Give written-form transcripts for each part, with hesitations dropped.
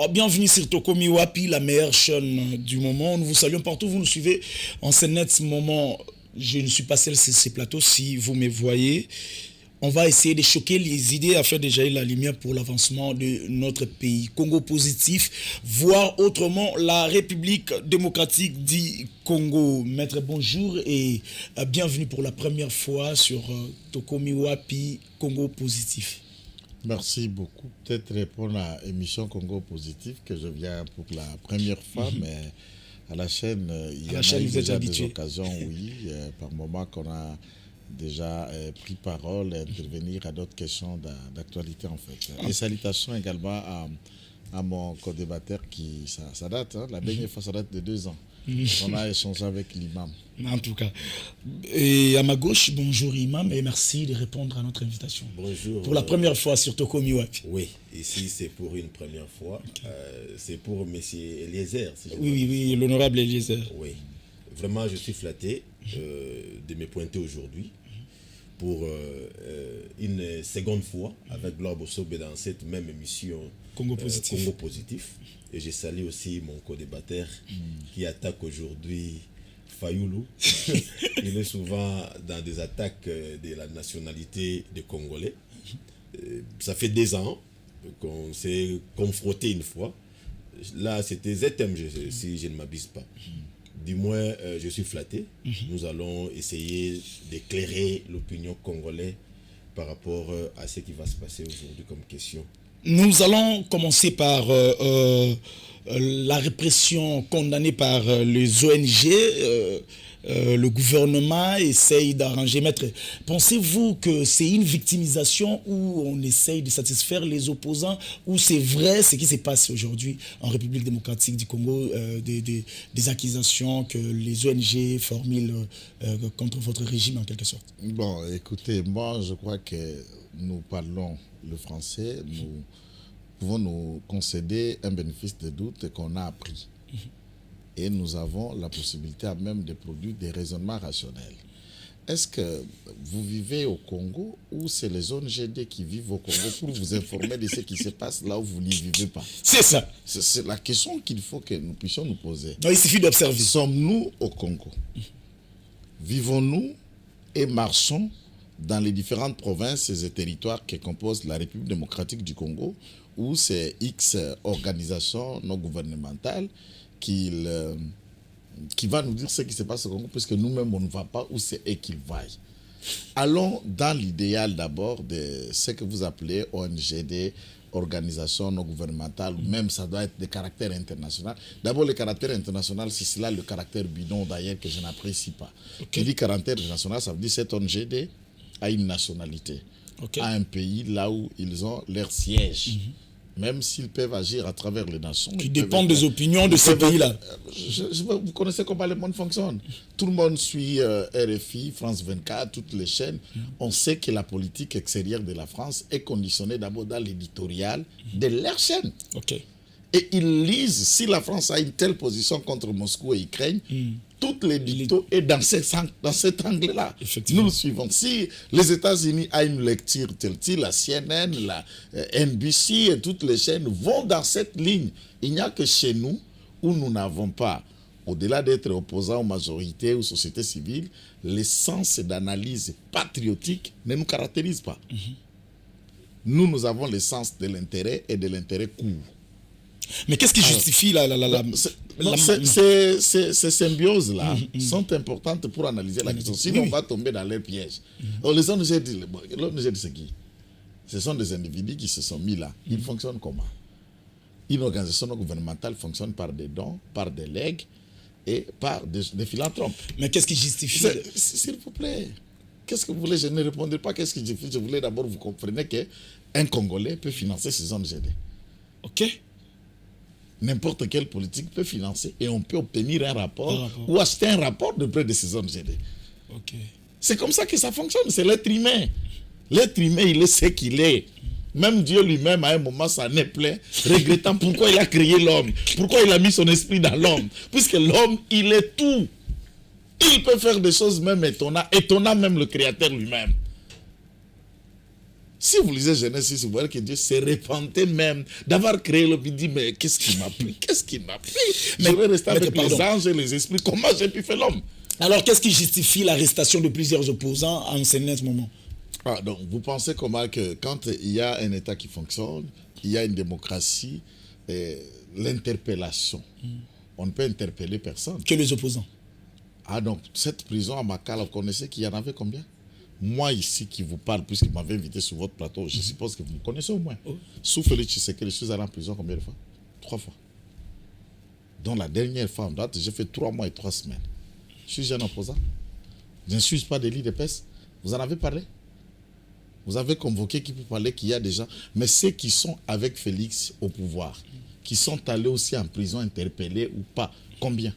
Bienvenue sur Tokomi Wapi, la meilleure chaîne du moment. Nous vous saluons partout, vous nous suivez en ce net moment. Je ne suis pas seul sur ces plateaux, si vous me voyez. On va essayer de choquer les idées afin de jaillir la lumière pour l'avancement de notre pays. Congo positif, voire autrement la République démocratique du Congo. Maître, bonjour et bienvenue pour la première fois sur Tokomi Wapi, Congo positif. Merci beaucoup. Peut-être répondre à l'émission Congo Positif que je viens pour la première fois, mais à la chaîne, il y a eu déjà des occasions, oui, par moment qu'on a déjà pris parole et intervenir à d'autres questions d'actualité en fait. Et salutations également à mon co-débatteur qui, ça date, hein, la dernière fois ça date de 2 ans. On a échangé avec l'imam. En tout cas. Et à ma gauche, bonjour imam et merci de répondre à notre invitation. Bonjour. Pour la première fois sur Tokomi Wapi. Oui, ici c'est pour une première fois. Okay. C'est pour monsieur Eliezer. Si oui, l'honorable Eliezer. Oui. Vraiment, je suis flatté de me pointer aujourd'hui pour une seconde fois avec Gloire Bossobe dans cette même émission Congo Positif. Congo Positif. Et je salue aussi mon co-débatteur qui attaque aujourd'hui Fayoulou. Il est souvent dans des attaques de la nationalité des Congolais. Ça fait 2 ans qu'on s'est confronté une fois. Là, c'était ZM, si je ne m'abuse pas. Du moins, je suis flatté. Nous allons essayer d'éclairer l'opinion congolaise par rapport à ce qui va se passer aujourd'hui comme question. Nous allons commencer par la répression condamnée par les ONG. Le gouvernement essaye d'arranger. Maître, pensez-vous que c'est une victimisation où on essaye de satisfaire les opposants, ou c'est vrai ce qui se passe aujourd'hui en République démocratique du Congo, des accusations que les ONG formulent contre votre régime en quelque sorte? Bon, écoutez, moi je crois que nous parlons le français, nous pouvons nous concéder un bénéfice de doute qu'on a appris. Et nous avons la possibilité à même de produire des raisonnements rationnels. Est-ce que vous vivez au Congo ou c'est les ONG qui vivent au Congo pour vous informer de ce qui se passe là où vous n'y vivez pas? C'est ça. C'est la question qu'il faut que nous puissions nous poser. Non, il suffit d'observer. Sommes-nous au Congo? Vivons-nous et marchons dans les différentes provinces et territoires qui composent la République démocratique du Congo, où c'est X organisations non gouvernementales qui va nous dire ce qui se passe au Congo, puisque nous-mêmes, on ne va pas où c'est eux qu'ils vaillent. Allons dans l'idéal d'abord de ce que vous appelez ONGD, organisations non gouvernementales, ou même ça doit être de caractère international. D'abord, le caractère international, c'est cela le caractère bidon d'ailleurs que je n'apprécie pas. Qui dit caractère international, ça veut dire cette ONGD a une nationalité, à un pays là où ils ont leur siège. Même s'ils peuvent agir à travers les nations. Qui dépendent des opinions de ces pays-là. Vous connaissez comment le monde fonctionne. Tout le monde suit RFI, France 24, toutes les chaînes. On sait que la politique extérieure de la France est conditionnée d'abord dans l'éditorial de leur chaîne. Et ils lisent, si la France a une telle position contre Moscou et Ukraine, toute l'édito est dans cet angle-là. Nous le suivons. Si les États-Unis ont une lecture telle que la CNN, la NBC et toutes les chaînes vont dans cette ligne, il n'y a que chez nous où nous n'avons pas, au-delà d'être opposants aux majorités ou sociétés civiles, l'essence d'analyse patriotique ne nous caractérise pas. Nous avons l'essence de l'intérêt et de l'intérêt court. Mais qu'est-ce qui justifie ces symbioses-là sont importantes pour analyser la question. Sinon, on va tomber dans leur piège. Les ONG, c'est qui? Ce sont des individus qui se sont mis là. Ils fonctionnent comment? Une organisation non gouvernementale fonctionne par des dons, par des legs et par des philanthropes. Mais qu'est-ce qui justifie? S'il vous plaît, qu'est-ce que vous voulez? Je ne répondrai pas qu'est-ce qui justifie. Je voulais d'abord vous compreniez qu'un Congolais peut financer ces ONG. N'importe quelle politique peut financer et on peut obtenir un rapport ou acheter un rapport de près de ces ONG. C'est comme ça que ça fonctionne, c'est l'être humain. L'être humain, il est ce qu'il est. Même Dieu lui-même, à un moment, s'en est plein, regrettant pourquoi il a créé l'homme, pourquoi il a mis son esprit dans l'homme. Puisque l'homme, il est tout. Il peut faire des choses même étonnantes même le Créateur lui-même. Si vous lisez Genèse, vous voyez que Dieu s'est repenté même d'avoir créé l'homme. Il dit, mais qu'est-ce qui m'a pris? Qu'est-ce qui m'a pris? Je vais rester avec les anges et les esprits. Comment j'ai pu faire l'homme? Alors, qu'est-ce qui justifie l'arrestation de plusieurs opposants en ce moment? Donc, vous pensez comment que quand il y a un État qui fonctionne, il y a une démocratie, l'interpellation, on ne peut interpeller personne. Que les opposants. Donc, cette prison à Makala, vous connaissez qu'il y en avait combien? Moi ici qui vous parle, puisque vous m'avez invité sur votre plateau, je suppose que vous me connaissez au moins. Sous Félix Tshisekedi, je suis allé en prison combien de fois? 3 fois. Donc la dernière fois en date, j'ai fait 3 mois et 3 semaines. Je suis jeune opposant. Je ne suis pas délit de peste. Vous en avez parlé? Vous avez convoqué qui peut parler qu'il y a des gens. Mais ceux qui sont avec Félix au pouvoir, qui sont allés aussi en prison interpellés ou pas, combien?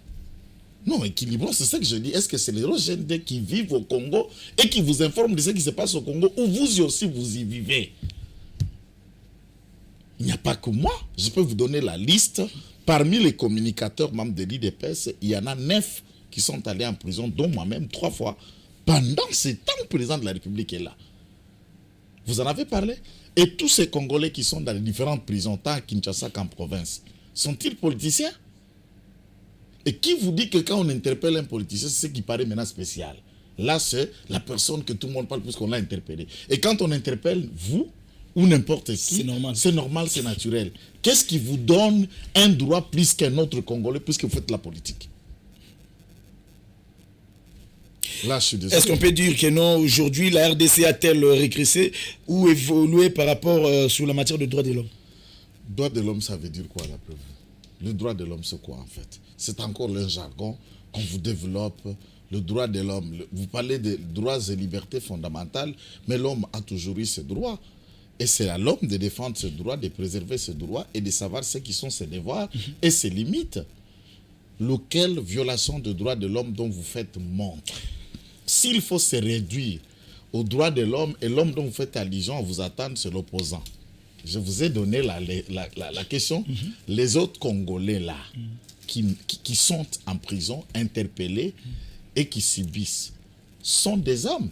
Non, équilibrons, c'est ça que je dis. Est-ce que c'est les Rogende qui vivent au Congo et qui vous informent de ce qui se passe au Congo, ou vous aussi vous y vivez? Il n'y a pas que moi. Je peux vous donner la liste. Parmi les communicateurs membres de l'IDPS, il y en a 9 qui sont allés en prison, dont moi-même 3 fois. Pendant ce temps, le président de la République est là. Vous en avez parlé? Et tous ces Congolais qui sont dans les différentes prisons, tant à Kinshasa qu'en province, sont-ils politiciens? Et qui vous dit que quand on interpelle un politicien, c'est ce qui paraît maintenant spécial? Là, c'est la personne que tout le monde parle puisqu'on l'a interpellé. Et quand on interpelle vous ou n'importe qui, c'est normal, c'est naturel. Qu'est-ce qui vous donne un droit plus qu'un autre Congolais puisque vous faites la politique? Là, je suis désolé. Est-ce qu'on peut dire que non, aujourd'hui, la RDC a-t-elle régressé ou évolué par rapport sur la matière de droits de l'homme? Droits de l'homme, ça veut dire quoi, la preuve? Le droit de l'homme, c'est quoi, en fait? C'est encore le jargon qu'on vous développe. Le droit de l'homme, vous parlez de droits et libertés fondamentales, mais l'homme a toujours eu ses droits. Et c'est à l'homme de défendre ses droits, de préserver ses droits et de savoir ce qui sont ses devoirs et ses limites. Lequel violation de droits de l'homme dont vous faites montre? S'il faut se réduire aux droits de l'homme et l'homme dont vous faites allusion à vous attendre, c'est l'opposant. Je vous ai donné la question. Les autres Congolais là, qui sont en prison, interpellés et qui subissent, sont des hommes.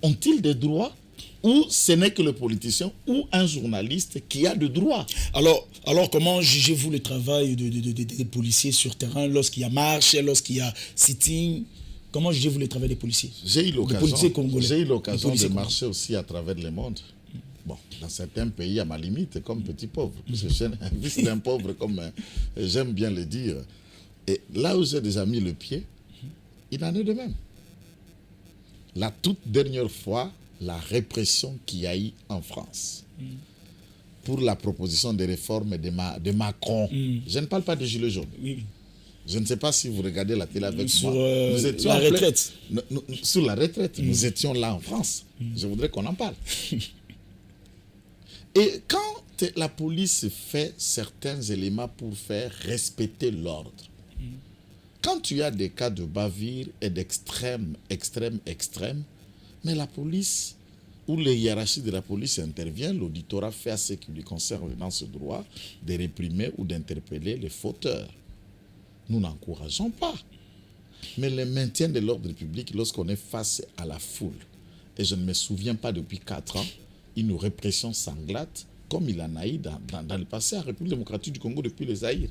Ont-ils des droits? Ou ce n'est que le politicien ou un journaliste qui a des droits? Alors comment jugez-vous le travail des policiers sur terrain lorsqu'il y a marche, lorsqu'il y a sitting? Comment jugez-vous le travail des policiers? J'ai eu l'occasion de marcher aussi à travers le monde. Bon, dans certains pays, à ma limite, comme petit pauvre. Parce que je suis un fils d'un pauvre, comme j'aime bien le dire. Et là où j'ai déjà mis le pied, il en est de même. La toute dernière fois, la répression qu'il y a eu en France pour la proposition de réforme de Macron. Je ne parle pas des Gilets jaunes. Oui. Je ne sais pas si vous regardez la télé avec sur, moi. Nous étions la retraite. Sur la retraite. Nous étions là en France. Je voudrais qu'on en parle. Et quand la police fait certains éléments pour faire respecter l'ordre, quand tu as des cas de bavure et d'extrême, mais la police ou les hiérarchies de la police interviennent, l'auditorat fait à ce qui lui concerne dans ce droit de réprimer ou d'interpeller les fauteurs. Nous n'encourageons pas. Mais le maintien de l'ordre public, lorsqu'on est face à la foule, et je ne me souviens pas depuis 4 ans, une répression sanglate, comme il en a eu dans le passé à la République démocratique du Congo depuis les Zaïre,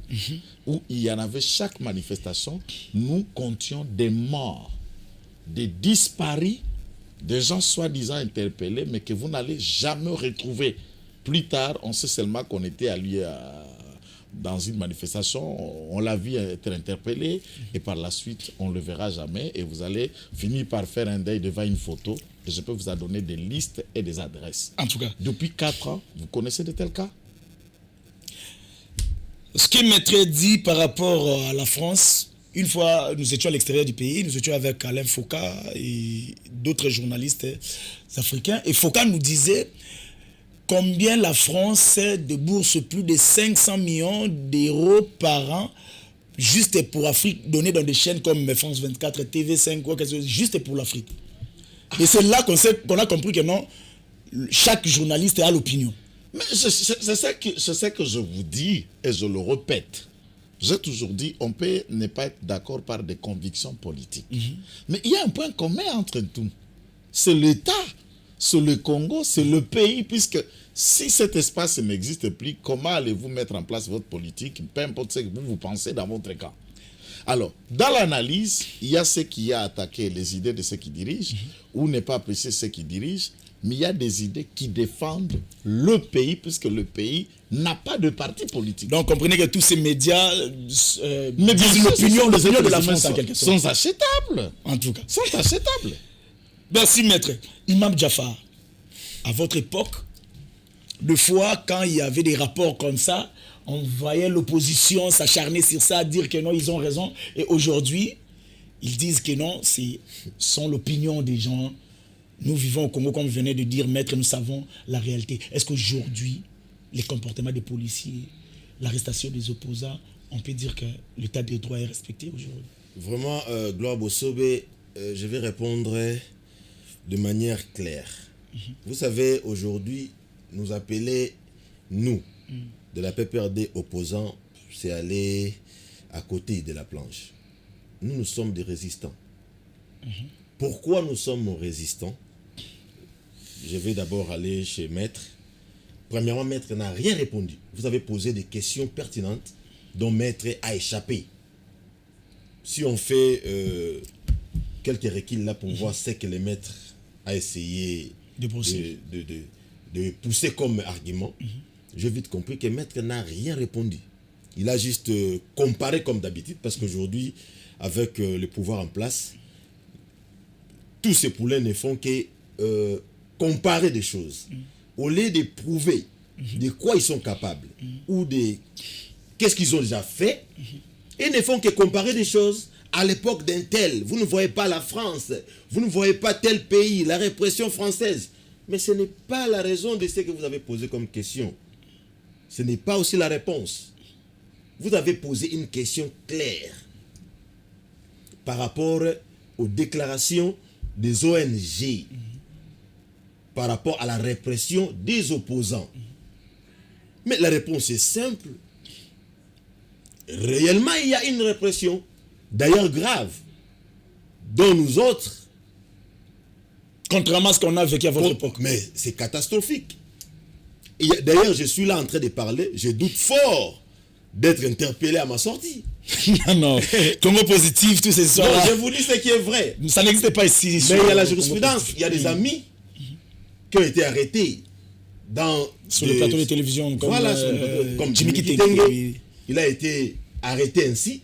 où il y en avait chaque manifestation, nous comptions des morts, des disparus, des gens soi-disant interpellés, mais que vous n'allez jamais retrouver. Plus tard, on sait seulement qu'on était alliés dans une manifestation, on l'a vu être interpellé, et par la suite, on ne le verra jamais, et vous allez finir par faire un deuil devant une photo, et je peux vous en donner des listes et des adresses. En tout cas. Depuis 4 ans, vous connaissez de tels cas? Ce qui m'était dit par rapport à la France, une fois, nous étions à l'extérieur du pays, nous étions avec Alain Foucault et d'autres journalistes africains, et Foucault nous disait combien la France débourse plus de 500 millions d'euros par an juste pour l'Afrique, donné dans des chaînes comme France 24, TV5, quoi, juste pour l'Afrique. Et c'est là qu'on a compris que non, chaque journaliste a l'opinion. Mais c'est ce que je vous dis, et je le répète. J'ai toujours dit, on peut ne pas être d'accord par des convictions politiques. Mais il y a un point commun entre tout. C'est l'État. c'est le Congo, c'est le pays, puisque si cet espace n'existe plus, comment allez-vous mettre en place votre politique, peu importe ce que vous pensez dans votre camp. Alors, dans l'analyse, il y a ceux qui ont attaqué les idées de ceux qui dirigent, ou ne pas apprécier ceux qui dirigent, mais il y a des idées qui défendent le pays, puisque le pays n'a pas de parti politique. Donc, comprenez que tous ces médias Mais disent l'opinion de la France en quelque sorte. Sont achetables. En tout cas. Sont achetables. Merci, maître. Imam Jafar, à votre époque, de fois, quand il y avait des rapports comme ça, on voyait l'opposition s'acharner sur ça, dire que non, ils ont raison. Et aujourd'hui, ils disent que non, c'est l'opinion des gens. Nous vivons au Congo, comme vous venez de dire, maître, nous savons la réalité. Est-ce qu'aujourd'hui, les comportements des policiers, l'arrestation des opposants, on peut dire que l'état des droits est respecté aujourd'hui? Vraiment, Gloire Bossobé, je vais répondre de manière claire. Vous savez, aujourd'hui, nous appeler, nous, de la PPRD opposants, c'est aller à côté de la planche. Nous sommes des résistants. Pourquoi nous sommes résistants? Je vais d'abord aller chez Maître. Premièrement, Maître n'a rien répondu. Vous avez posé des questions pertinentes dont Maître a échappé. Si on fait quelques reculs là pour voir ce que le Maître a essayé de pousser comme argument, j'ai vite compris que Maître n'a rien répondu. Il a juste comparé comme d'habitude, parce qu'aujourd'hui, avec le pouvoir en place, tous ces poulains ne font que comparer des choses. Au lieu de prouver de quoi ils sont capables, ou de qu'est-ce qu'ils ont déjà fait, ils ne font que comparer des choses. À l'époque d'un tel, vous ne voyez pas la France, vous ne voyez pas tel pays, la répression française. Mais ce n'est pas la raison de ce que vous avez posé comme question. Ce n'est pas aussi la réponse. Vous avez posé une question claire par rapport aux déclarations des ONG, par rapport à la répression des opposants. Mais la réponse est simple. Réellement, il y a une répression, d'ailleurs grave, dont nous autres... Contrairement à ce qu'on a vécu à votre époque. Mais c'est catastrophique. D'ailleurs, je suis là en train de parler, je doute fort d'être interpellé à ma sortie. Non, Congo positif, tous ces soirs. Non, je vous dis ce qui est vrai. Ça n'existe pas ici. Mais il y a la jurisprudence, il y a des amis qui ont été arrêtés sur le plateau de télévision, comme, voilà, comme Jimmy Kitenge. Il a été arrêté ainsi,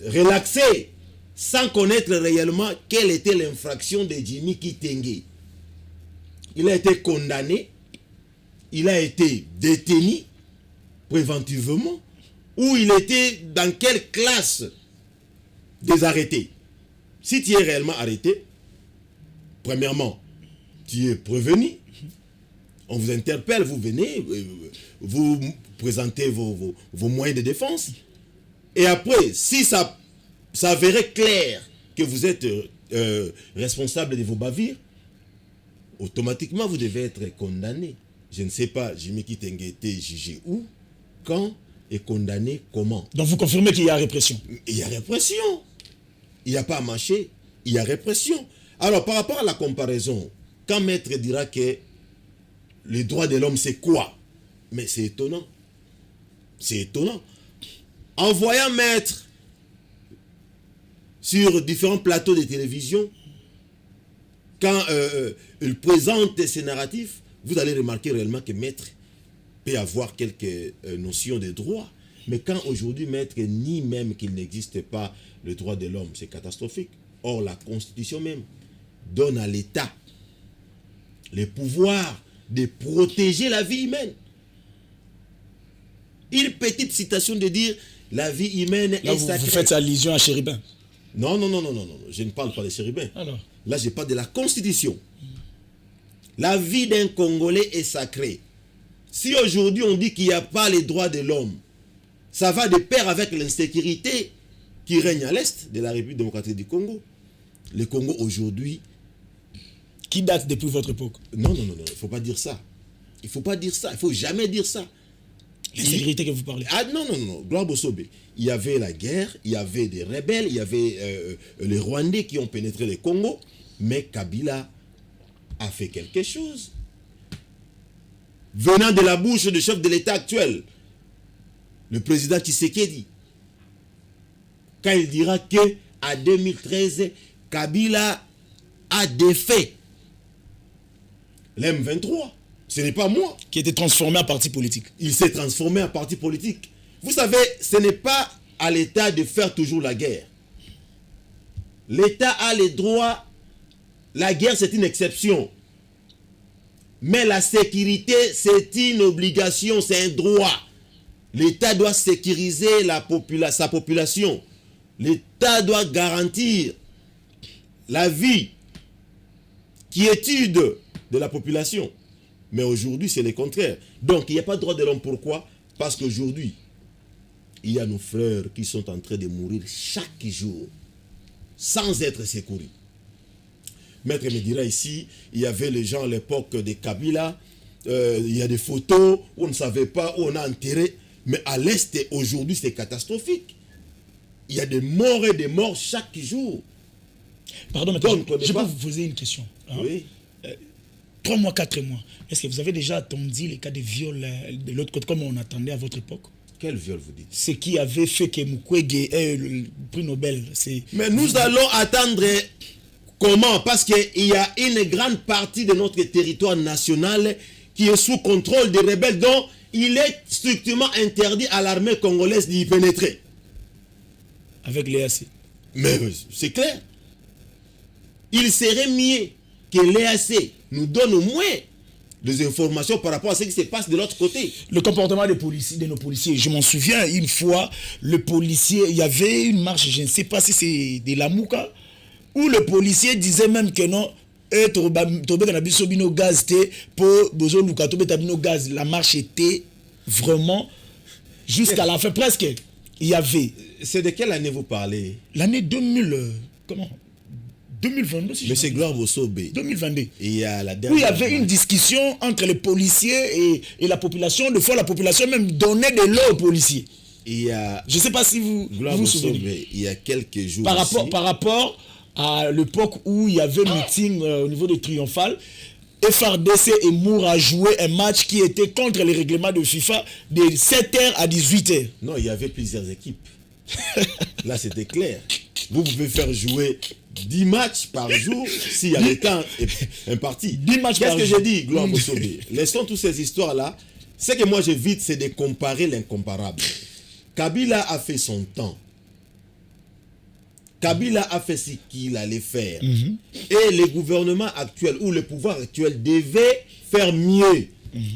relaxé, sans connaître réellement quelle était l'infraction de Jimmy Kitenge. Il a été condamné, il a été détenu préventivement, ou il était dans quelle classe des arrêtés. Si tu es réellement arrêté, premièrement, tu es prévenu, on vous interpelle, vous venez, vous présentez vos moyens de défense, et après, si ça s'avérait clair que vous êtes responsable de vos bavures, automatiquement vous devez être condamné. Je ne sais pas, Jimmy Kitenge était jugé où, quand et condamné comment. Donc vous confirmez qu'il y a répression? Il y a répression. Il n'y a pas à mâcher, il y a répression. Alors par rapport à la comparaison, quand Maître dira que les droits de l'homme c'est quoi? Mais c'est étonnant. C'est étonnant. En voyant Maître sur différents plateaux de télévision, quand il présente ces narratifs, vous allez remarquer réellement que Maître peut avoir quelques notions de droit. Mais quand aujourd'hui Maître nie même qu'il n'existe pas le droit de l'homme, c'est catastrophique. Or, la Constitution même donne à l'État le pouvoir de protéger la vie humaine. Une petite citation de dire la vie humaine est sacrée. Vous faites allusion à Chérubin? Non, je ne parle pas de Chérubin. Alors. Là, je parle de la Constitution. La vie d'un Congolais est sacrée. Si aujourd'hui on dit qu'il n'y a pas les droits de l'homme, ça va de pair avec l'insécurité qui règne à l'est de la République démocratique du Congo. Le Congo aujourd'hui... Qui date depuis votre époque? Non, il ne faut pas dire ça. Il ne faut pas dire ça, il ne faut jamais dire ça. L'insécurité que vous parlez. Ah non, Gloire Bossobé. Il y avait la guerre, il y avait des rebelles, il y avait les Rwandais qui ont pénétré le Congo, mais Kabila a fait quelque chose. Venant de la bouche du chef de l'État actuel, le président Tshisekedi, quand il dira que à 2013, Kabila a défait l'M23. Ce n'est pas moi. Qui était transformé en parti politique. Il s'est transformé en parti politique. Vous savez, ce n'est pas à l'État de faire toujours la guerre. L'État a les droits. La guerre, c'est une exception. Mais la sécurité, c'est une obligation, c'est un droit. L'État doit sécuriser sa population. L'État doit garantir la vie, quiétude de la population. Mais aujourd'hui, c'est le contraire. Donc, il n'y a pas de droit de l'homme. Pourquoi? Parce qu'aujourd'hui, il y a nos frères qui sont en train de mourir chaque jour, sans être secourus. Maître me dira ici, il y avait les gens à l'époque de Kabila, il y a des photos où on ne savait pas où on a enterré. Mais à l'Est, aujourd'hui, c'est catastrophique. Il y a des morts et des morts chaque jour. Pardon, mais je peux vous poser une question. Hein? Oui. 3 mois, 4 mois. Est-ce que vous avez déjà attendu les cas de viol de l'autre côté, comme on attendait à votre époque? Quel viol vous dites? Ce qui avait fait que Mukwege ait le prix Nobel. Mais nous allons attendre comment? Parce qu'il y a une grande partie de notre territoire national qui est sous contrôle des rebelles, dont il est strictement interdit à l'armée congolaise d'y pénétrer. Avec l'EAC. Mais c'est clair. Il serait mieux que l'EAC nous donne au moins des informations par rapport à ce qui se passe de l'autre côté. Le comportement des policiers, de nos policiers. Je m'en souviens, une fois, le policier, il y avait une marche, je ne sais pas si c'est de la Mouka, où le policier disait même que non, la marche était vraiment jusqu'à la fin, presque. Il y avait. C'est de quelle année vous parlez? L'année 2000, comment 2022, si Monsieur Gloire Bossobé. 2022. Il y a la dernière. Où il y avait une discussion entre les policiers et la population. Des fois, la population même donnait de l'eau aux policiers. Je ne sais pas si vous vous souvenez. Il y a quelques jours. Par rapport à l'époque où il y avait un meeting au niveau de Triomphal, FRDC et Mour a joué un match qui était contre les règlements de FIFA de 7h à 18h. Non, il y avait plusieurs équipes. Là, c'était clair. Vous pouvez faire jouer 10 matchs par jour s'il y a le temps imparti. 10 matchs par jour. Qu'est-ce que j'ai dit, Gloire Bossobé? Laissons toutes ces histoires-là. Ce que moi j'évite, c'est de comparer l'incomparable. Kabila a fait son temps. Kabila a fait ce qu'il allait faire. Et le gouvernement actuel ou le pouvoir actuel devait faire mieux.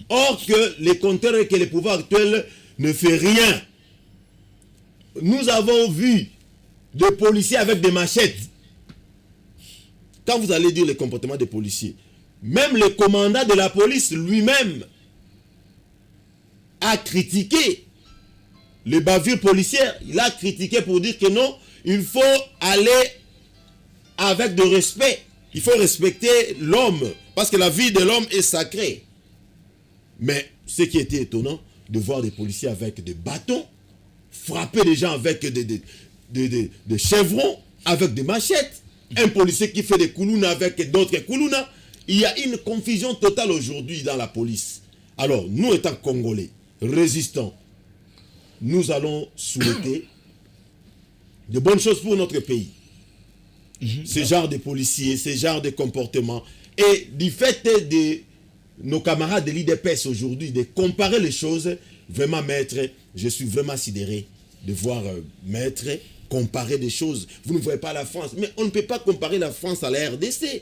Or que le contraire est que le pouvoir actuel ne fait rien. Nous avons vu des policiers avec des machettes. Quand vous allez dire le comportement des policiers, même le commandant de la police lui-même a critiqué les bavures policières. Il a critiqué pour dire que non, il faut aller avec de respect. Il faut respecter l'homme, parce que la vie de l'homme est sacrée. Mais ce qui était étonnant, de voir des policiers avec des bâtons, frapper des gens avec des chevrons, avec des machettes. Un policier qui fait des koulouna avec d'autres koulouna. Il y a une confusion totale aujourd'hui dans la police. Alors, nous étant Congolais, résistants, nous allons souhaiter de bonnes choses pour notre pays. Ce genre de policiers, ce genre de comportement. Et du fait de nos camarades de l'IDPS aujourd'hui, de comparer les choses, vraiment, maître, je suis vraiment sidéré de voir maître comparer des choses. Vous ne voyez pas la France, mais on ne peut pas comparer la France à la RDC.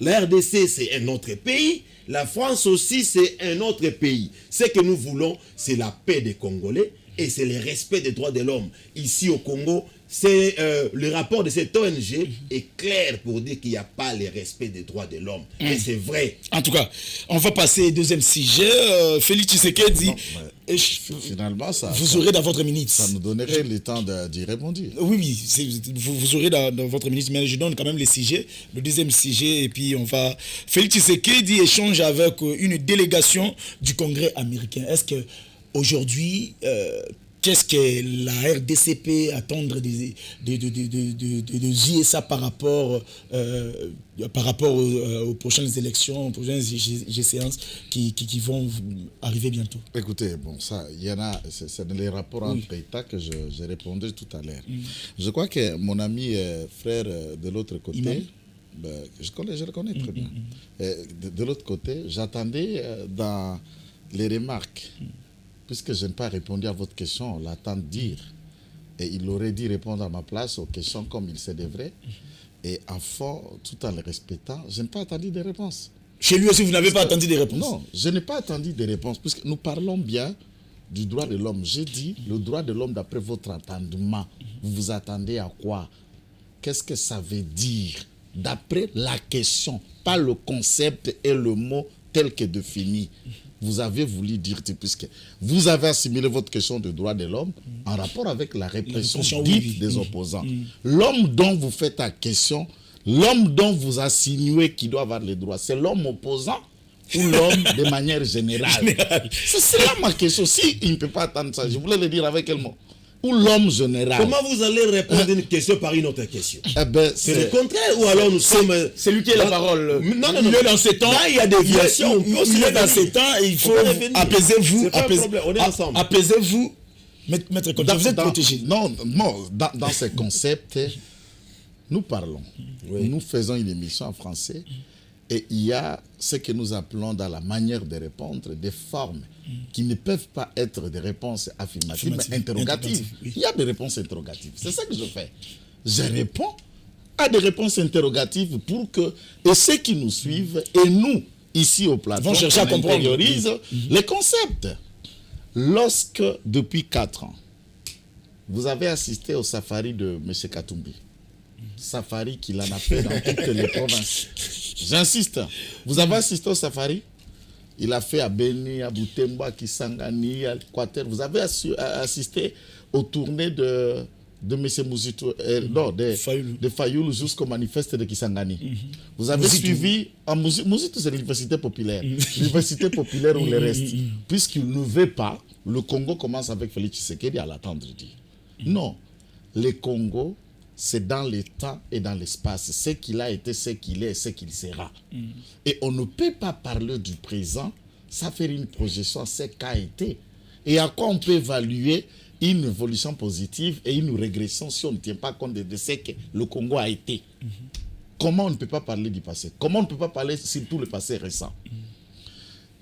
La RDC, c'est un autre pays. La France aussi, c'est un autre pays. Ce que nous voulons, c'est la paix des Congolais et c'est le respect des droits de l'homme. Ici au Congo, c'est le rapport de cette ONG est clair pour dire qu'il n'y a pas le respect des droits de l'homme. Et c'est vrai. En tout cas, on va passer au deuxième sujet. Félix Tshisekedi dit... Finalement, vous aurez dans votre minute. Ça nous donnerait le temps d'y répondre. Oui, vous aurez dans votre minute, mais je donne quand même les sujets, le deuxième sujet, et puis on va... Félix Tshisekedi échange avec une délégation du Congrès américain. Est-ce que aujourd'hui, qu'est-ce que la RDC peut attendre des JSA par rapport aux prochaines élections, aux prochaines séances qui vont arriver bientôt? Écoutez, bon, ça, il y en a, c'est les rapports entre États que j'ai répondu tout à l'heure. Je crois que mon ami frère de l'autre côté, je le connais très bien. De l'autre côté, j'attendais dans les remarques, puisque je n'ai pas répondu à votre question, on l'attend dire. Et il aurait dû répondre à ma place aux questions comme il se devrait. Et en fond, tout en le respectant, je n'ai pas attendu des réponses. Chez lui aussi, vous n'avez pas attendu des réponses? Non, je n'ai pas attendu des réponses, puisque nous parlons bien du droit de l'homme. J'ai dit le droit de l'homme d'après votre entendement. Vous vous attendez à quoi? Qu'est-ce que ça veut dire d'après la question, pas le concept et le mot tel que défini? Vous avez voulu dire, puisque vous avez assimilé votre question de droit de l'homme en rapport avec la répression dite des opposants. L'homme dont vous faites la question, l'homme dont vous insinuez qu'il doit avoir les droits, c'est l'homme opposant ou l'homme de manière générale? C'est là ma question. Si il ne peut pas attendre ça, je voulais le dire avec quel mot? Ou l'homme général. Comment vous allez répondre à une question par une autre question? C'est le C'est contraire, ou alors nous sommes... C'est lui qui a la parole. Non, Il est dans ces temps. Là, il y a des violations. Il est dans ces temps et il faut apaisez-vous. C'est pas un problème, on est ensemble. Apaisez-vous. Maître Conté, vous êtes protégé. Non, dans ces concepts, nous parlons. Oui. Nous faisons une émission en français et il y a ce que nous appelons dans la manière de répondre des formes qui ne peuvent pas être des réponses affirmatives, mais interrogatives. Oui. Il y a des réponses interrogatives. C'est ça que je fais. Je réponds à des réponses interrogatives pour que, et ceux qui nous suivent, et nous, ici au plateau, vont chercher à comprendre. intériorise les concepts. Lorsque, depuis 4 ans, vous avez assisté au safari de M. Katumbi, safari qu'il en a fait dans toutes les provinces. J'insiste, vous avez assisté au safari? Il a fait à Beni, à Butembo, à Kisangani, à Équateur. Vous avez assisté aux tournées de M. Mouzito, de Fayoulou jusqu'au manifeste de Kisangani. Vous avez suivi, Mouzito c'est l'université populaire. L'université populaire ou le reste. Puisqu'il ne veut pas, le Congo commence avec Félix Tshisekedi à l'attendre dire. Non, le Congo, c'est dans le temps et dans l'espace. Ce qu'il a été, ce qu'il est et ce qu'il sera. Et on ne peut pas parler du présent sans faire une projection à ce qu'a été. Et à quoi on peut évaluer une évolution positive et une régression si on ne tient pas compte de ce que le Congo a été. Comment on ne peut pas parler du passé? Comment on ne peut pas parler surtout le passé récent?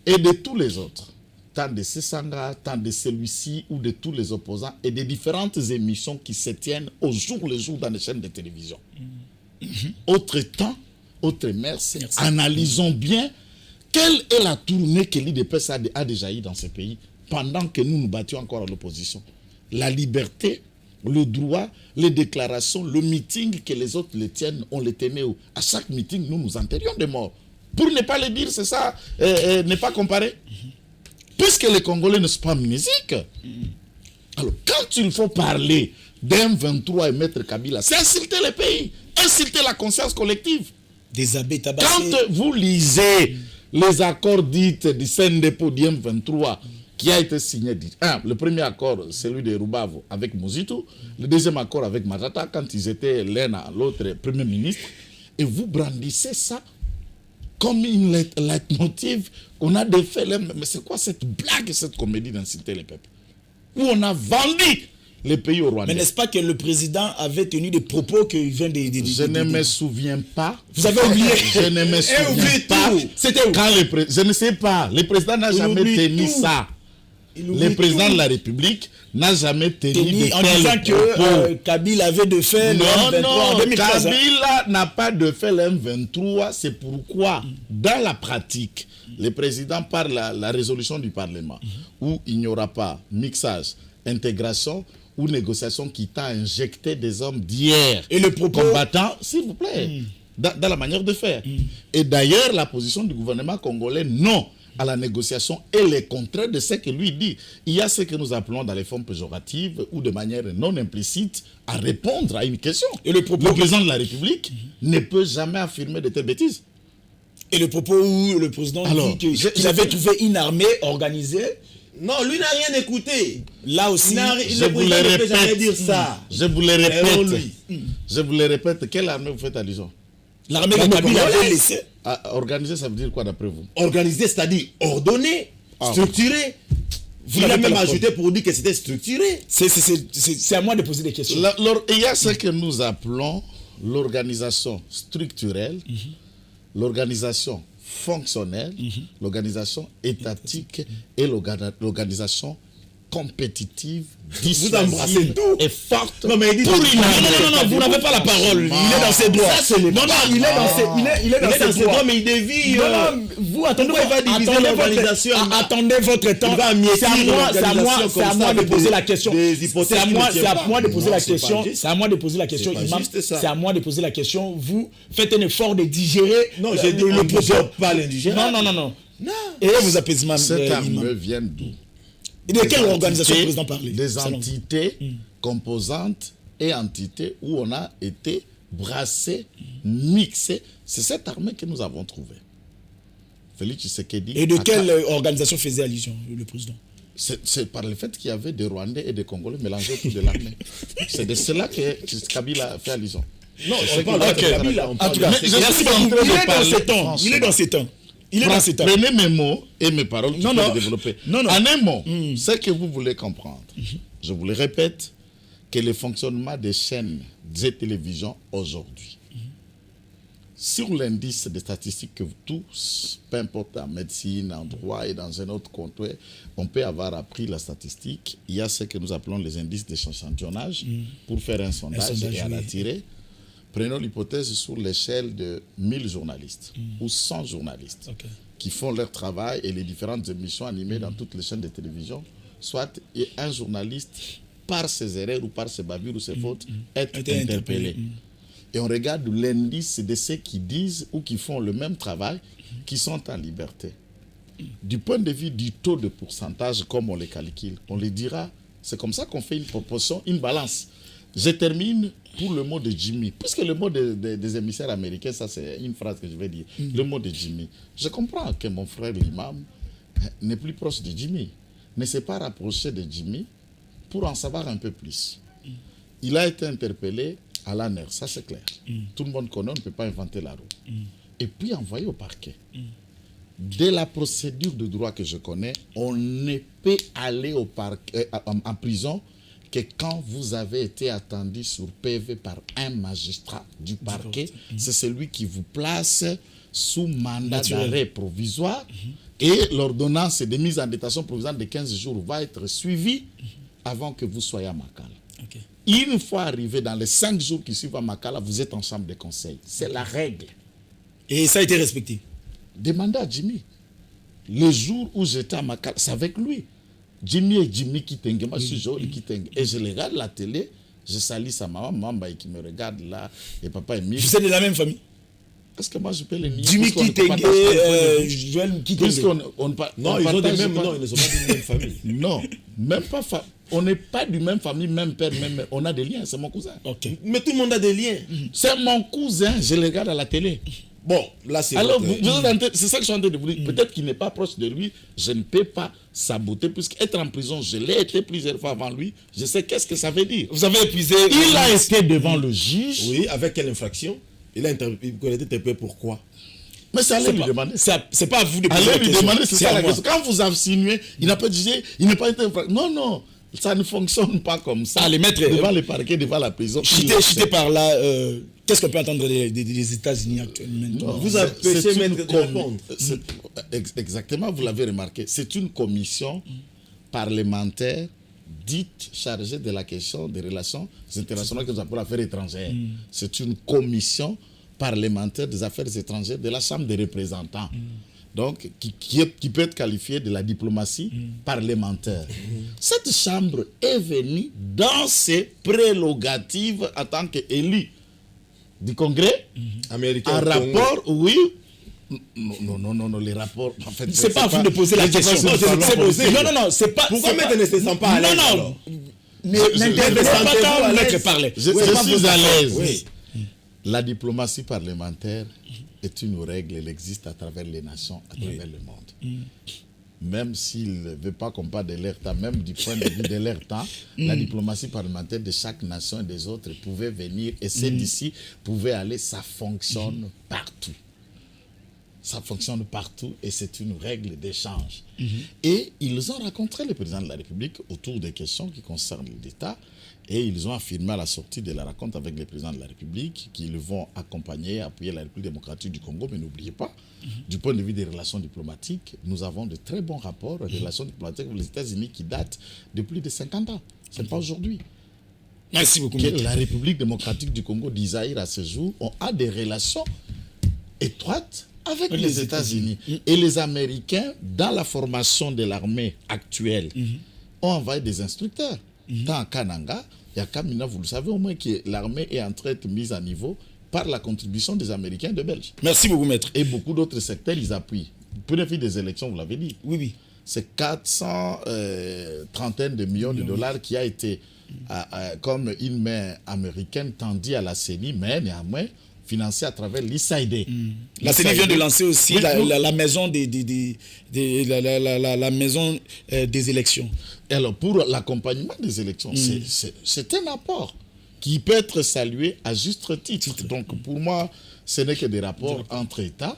Et de tous les autres, tant de Sessanga, tant de celui-ci ou de tous les opposants et des différentes émissions qui se tiennent au jour le jour dans les chaînes de télévision. Autre temps, autre merci. Analysons bien quelle est la tournée que l'IDPS a déjà eu dans ce pays pendant que nous nous battions encore à l'opposition. La liberté, le droit, les déclarations, le meeting que les autres les tiennent, on les tenait où? À chaque meeting, nous nous enterrions des morts. Pour ne pas le dire, c'est ça, ne pas comparer. Puisque les Congolais ne sont pas amnésiques. Alors, quand il faut parler d'M23 et Maître Kabila, c'est insulter le pays, insulter la conscience collective. Des abbés tabassés. Quand vous lisez les accords dits du CNDP du M23 qui a été signé, le premier accord, celui de Rubavo avec Mouzito, le deuxième accord avec Matata, quand ils étaient l'un à l'autre premier ministre, et vous brandissez ça comme une leitmotiv qu'on a défait. Mais c'est quoi cette blague, cette comédie d'insulter les peuples? Où on a vendu les pays au Rwanda. Mais n'est-ce pas que le président avait tenu des propos qu'il vient de... Je ne me souviens pas. Vous avez oublié? Je ne me souviens pas. C'était où? Je ne sais pas. Le président n'a jamais tenu ça. Le président de la République n'a jamais tenu en disant que Kabila avait de fait le M23 en 2013. Kabila n'a pas de fait le M23. C'est pourquoi, dans la pratique, le président par la résolution du Parlement, où il n'y aura pas mixage, intégration ou négociation qui t'a injecté des hommes d'hier et le propos combattant, s'il vous plaît, dans la manière de faire. Et d'ailleurs, la position du gouvernement congolais, non à la négociation est le contraire de ce que lui dit. Il y a ce que nous appelons dans les formes péjoratives ou de manière non implicite à répondre à une question. Et le président de la République ne peut jamais affirmer de telles bêtises. Et le propos où le président dit qu'ils avaient trouvé une armée organisée Non, lui n'a rien écouté. Là aussi, Je vous le répète. Jamais répète. dire ça. Je vous le Selon répète. lui. Je vous le répète. Quelle armée vous faites allusion? l'armée de Kabila avait laissé. Organiser, ça veut dire quoi d'après vous? Organisé, c'est-à-dire ordonné, Ah. structuré. Il n'avez a pas même la preuve. ajouté pour dire que c'était structuré. C'est à moi de poser des questions. Il y a ce que nous appelons l'organisation structurelle, l'organisation fonctionnelle, l'organisation étatique et l'organisation compétitive, Vous embrassez tout. et forte. Non, mais il dit pour tout. une armée. Non, vous n'avez pas la parole. Il est dans ses droits. Ça, c'est le Non, pas. il est dans ses, il est dans ses droits. mais il dévie. Non, vous attendez, Pourquoi il va diviser l'organisation? attendez votre temps. Il va anéantir C'est à moi l'organisation de comme poser ça, la question. des hypothèses C'est à qui moi ne tiennent pas. de poser Non, la c'est pas question. juste. C'est à moi de poser la question. C'est pas Imam. juste ça. C'est à moi de poser la question. Vous faites un effort de digérer. Non, j'ai dit le propos, pas l'indigérable. Non. Et vos apaisements. Cette armée vient d'où? Et de quelle Des organisation le entités- président parlait? Des Selon vous. entités composantes et entités où on a été brassé, mixé. C'est cette armée que nous avons trouvée. Félix Tshisekedi. Et de a- quelle organisation faisait allusion le président? C'est par le fait qu'il y avait des Rwandais et des Congolais mélangés autour de l'armée. C'est de cela que Kabila a fait allusion. Non, C'est on parle Ok. de Kabila. on En parle tout de- cas, Mais je merci suis beaucoup. en train de Il est dans parler ses temps. français. Il est dans ses temps. Il est dans ses temps. Prenez mes mots et mes paroles, Non, tu non. peux les développer. Non. En un mot, ce que vous voulez comprendre, je vous le répète, que le fonctionnement des chaînes de télévision aujourd'hui, sur l'indice des statistiques que tous, peu importe en médecine, en droit et dans un autre compte, on peut avoir appris la statistique. Il y a ce que nous appelons les indices d'échantillonnage pour faire un sondage et à oui. la tirer. Prenons l'hypothèse sur l'échelle de 1000 journalistes ou 100 journalistes Ok. qui font leur travail et les différentes émissions animées dans toutes les chaînes de télévision, soit un journaliste, par ses erreurs ou par ses bavures ou ses fautes, est Été interpellé. Et on regarde l'indice de ceux qui disent ou qui font le même travail, qui sont en liberté. Du point de vue du taux de pourcentage, comme on les calcule, on les dira, c'est comme ça qu'on fait une proportion, une balance. Je termine pour le mot de Jimmy. Puisque le mot des émissaires américains, ça c'est une phrase que je vais dire. Le mot de Jimmy. Je comprends que mon frère l'imam n'est plus proche de Jimmy, ne s'est pas rapproché de Jimmy pour en savoir un peu plus. Il a été interpellé à l'ANER, ça c'est clair. Tout le monde connaît, on ne peut pas inventer la roue. Et puis envoyé au parquet. De la procédure de droit que je connais, on ne peut aller au parquet, en prison que quand vous avez été attendu sur PV par un magistrat du parquet, c'est celui qui vous place sous mandat Naturel. d'arrêt provisoire et l'ordonnance de mise en détention provisoire de 15 jours va être suivie avant que vous soyez à Makala. Ok. Une fois arrivé dans les 5 jours qui suivent à Makala, vous êtes en chambre de conseil. C'est la règle. Et ça a été respecté. Demandez à Jimmy. Le jour où j'étais à Makala, c'est avec lui. Jimmy et Jimmy Kitenge, moi je suis Joël Kitenge. Et je regarde la télé, je salue sa maman qui me regarde là, et papa est mis. Vous êtes de la même famille. Est-ce que moi je peux les nier? Jimmy Puisqu'on Kitenge, partage pas le point de vue. Joël Kitenge. Non, ils ont des mêmes. Non, ils ne sont pas d'une même famille. Non, même pas. On n'est pas du même famille, même père, même mère. On a des liens, c'est mon cousin. Ok. Mais tout le monde a des liens. C'est mon cousin, je le regarde à la télé. Bon, là, c'est. Alors, votre- c'est ça que je suis en train de vous dire. Peut-être qu'il n'est pas proche de lui, je ne peux pas saboter, puisqu'être en prison, je l'ai été plusieurs fois avant lui, je sais qu'est-ce que ça veut dire. Vous avez épuisé. Il a été devant le juge, Oui, avec quelle infraction? Il a été interpellé pourquoi? mais c'est à C'est lui pas- demander. C'est pas à vous de poser la Allez lui question. demander, c'est ça à la moi. question. Quand vous insinuez, il n'a pas dit, il n'a pas été non, ça ne fonctionne pas comme ça. Allez, maître, devant le parquet, devant la prison. Chité par là, qu'est-ce qu'on peut entendre des États-Unis actuellement? Vous empêchez maître de répondre. Exactement, vous l'avez remarqué. C'est une commission parlementaire dite chargée de la question des relations internationales que nous appelons affaires étrangères. C'est une commission parlementaire des affaires étrangères de la Chambre des représentants. Donc, qui peut être qualifiée de la diplomatie parlementaire. Cette chambre est venue dans ses prérogatives en tant qu'élu du Congrès, Américain. un au Congo. rapport, oui. Non, les rapports. En fait, C'est pas à vous de poser la question. Non, Non, c'est pas. Pourquoi c'est maître pas- ne se sent pas à l'aise? Non, alors n'intervenez pas sentez-vous quand à le maître l'aise? parlait. Je Oui, pas suis vous à d'accord. l'aise. Oui. La diplomatie parlementaire est une règle, elle existe à travers les nations, à travers le monde. même s'il ne veut pas qu'on parle de leur temps, même du point de vue de leur temps, la diplomatie parlementaire de chaque nation et des autres pouvait venir, et celle d'ici pouvait aller, ça fonctionne partout. Ça fonctionne partout et c'est une règle d'échange. Et ils ont rencontré le président de la République autour des questions qui concernent l'État, et ils ont affirmé à la sortie de la rencontre avec le président de la République qu'ils vont accompagner, appuyer la République démocratique du Congo. Mais n'oubliez pas, du point de vue des relations diplomatiques, nous avons de très bons rapports, des relations diplomatiques avec les États-Unis qui datent de plus de 50 ans. Ce n'est pas aujourd'hui. Merci beaucoup. La République démocratique du Congo d'Isaïr à ce jour a des relations étroites avec les États-Unis. Et les Américains, dans la formation de l'armée actuelle, ont envoyé des instructeurs. Tant à Kananga, et à Kamina, vous le savez au moins que l'armée est en train d'être mise à niveau par la contribution des Américains et des Belges. Merci beaucoup, maître. Et beaucoup d'autres secteurs, ils appuient. Bénéfice des élections, vous l'avez dit. Oui, oui. C'est 400 trentaines de millions de dollars qui a été, comme une main américaine, tendue à la CENI, mais néanmoins financé à travers l'ISAID. La CENI vient de lancer aussi la maison la maison des élections. Et alors, pour l'accompagnement des élections, c'est un apport qui peut être salué à juste titre. Donc, pour moi, ce n'est que des rapports entre États.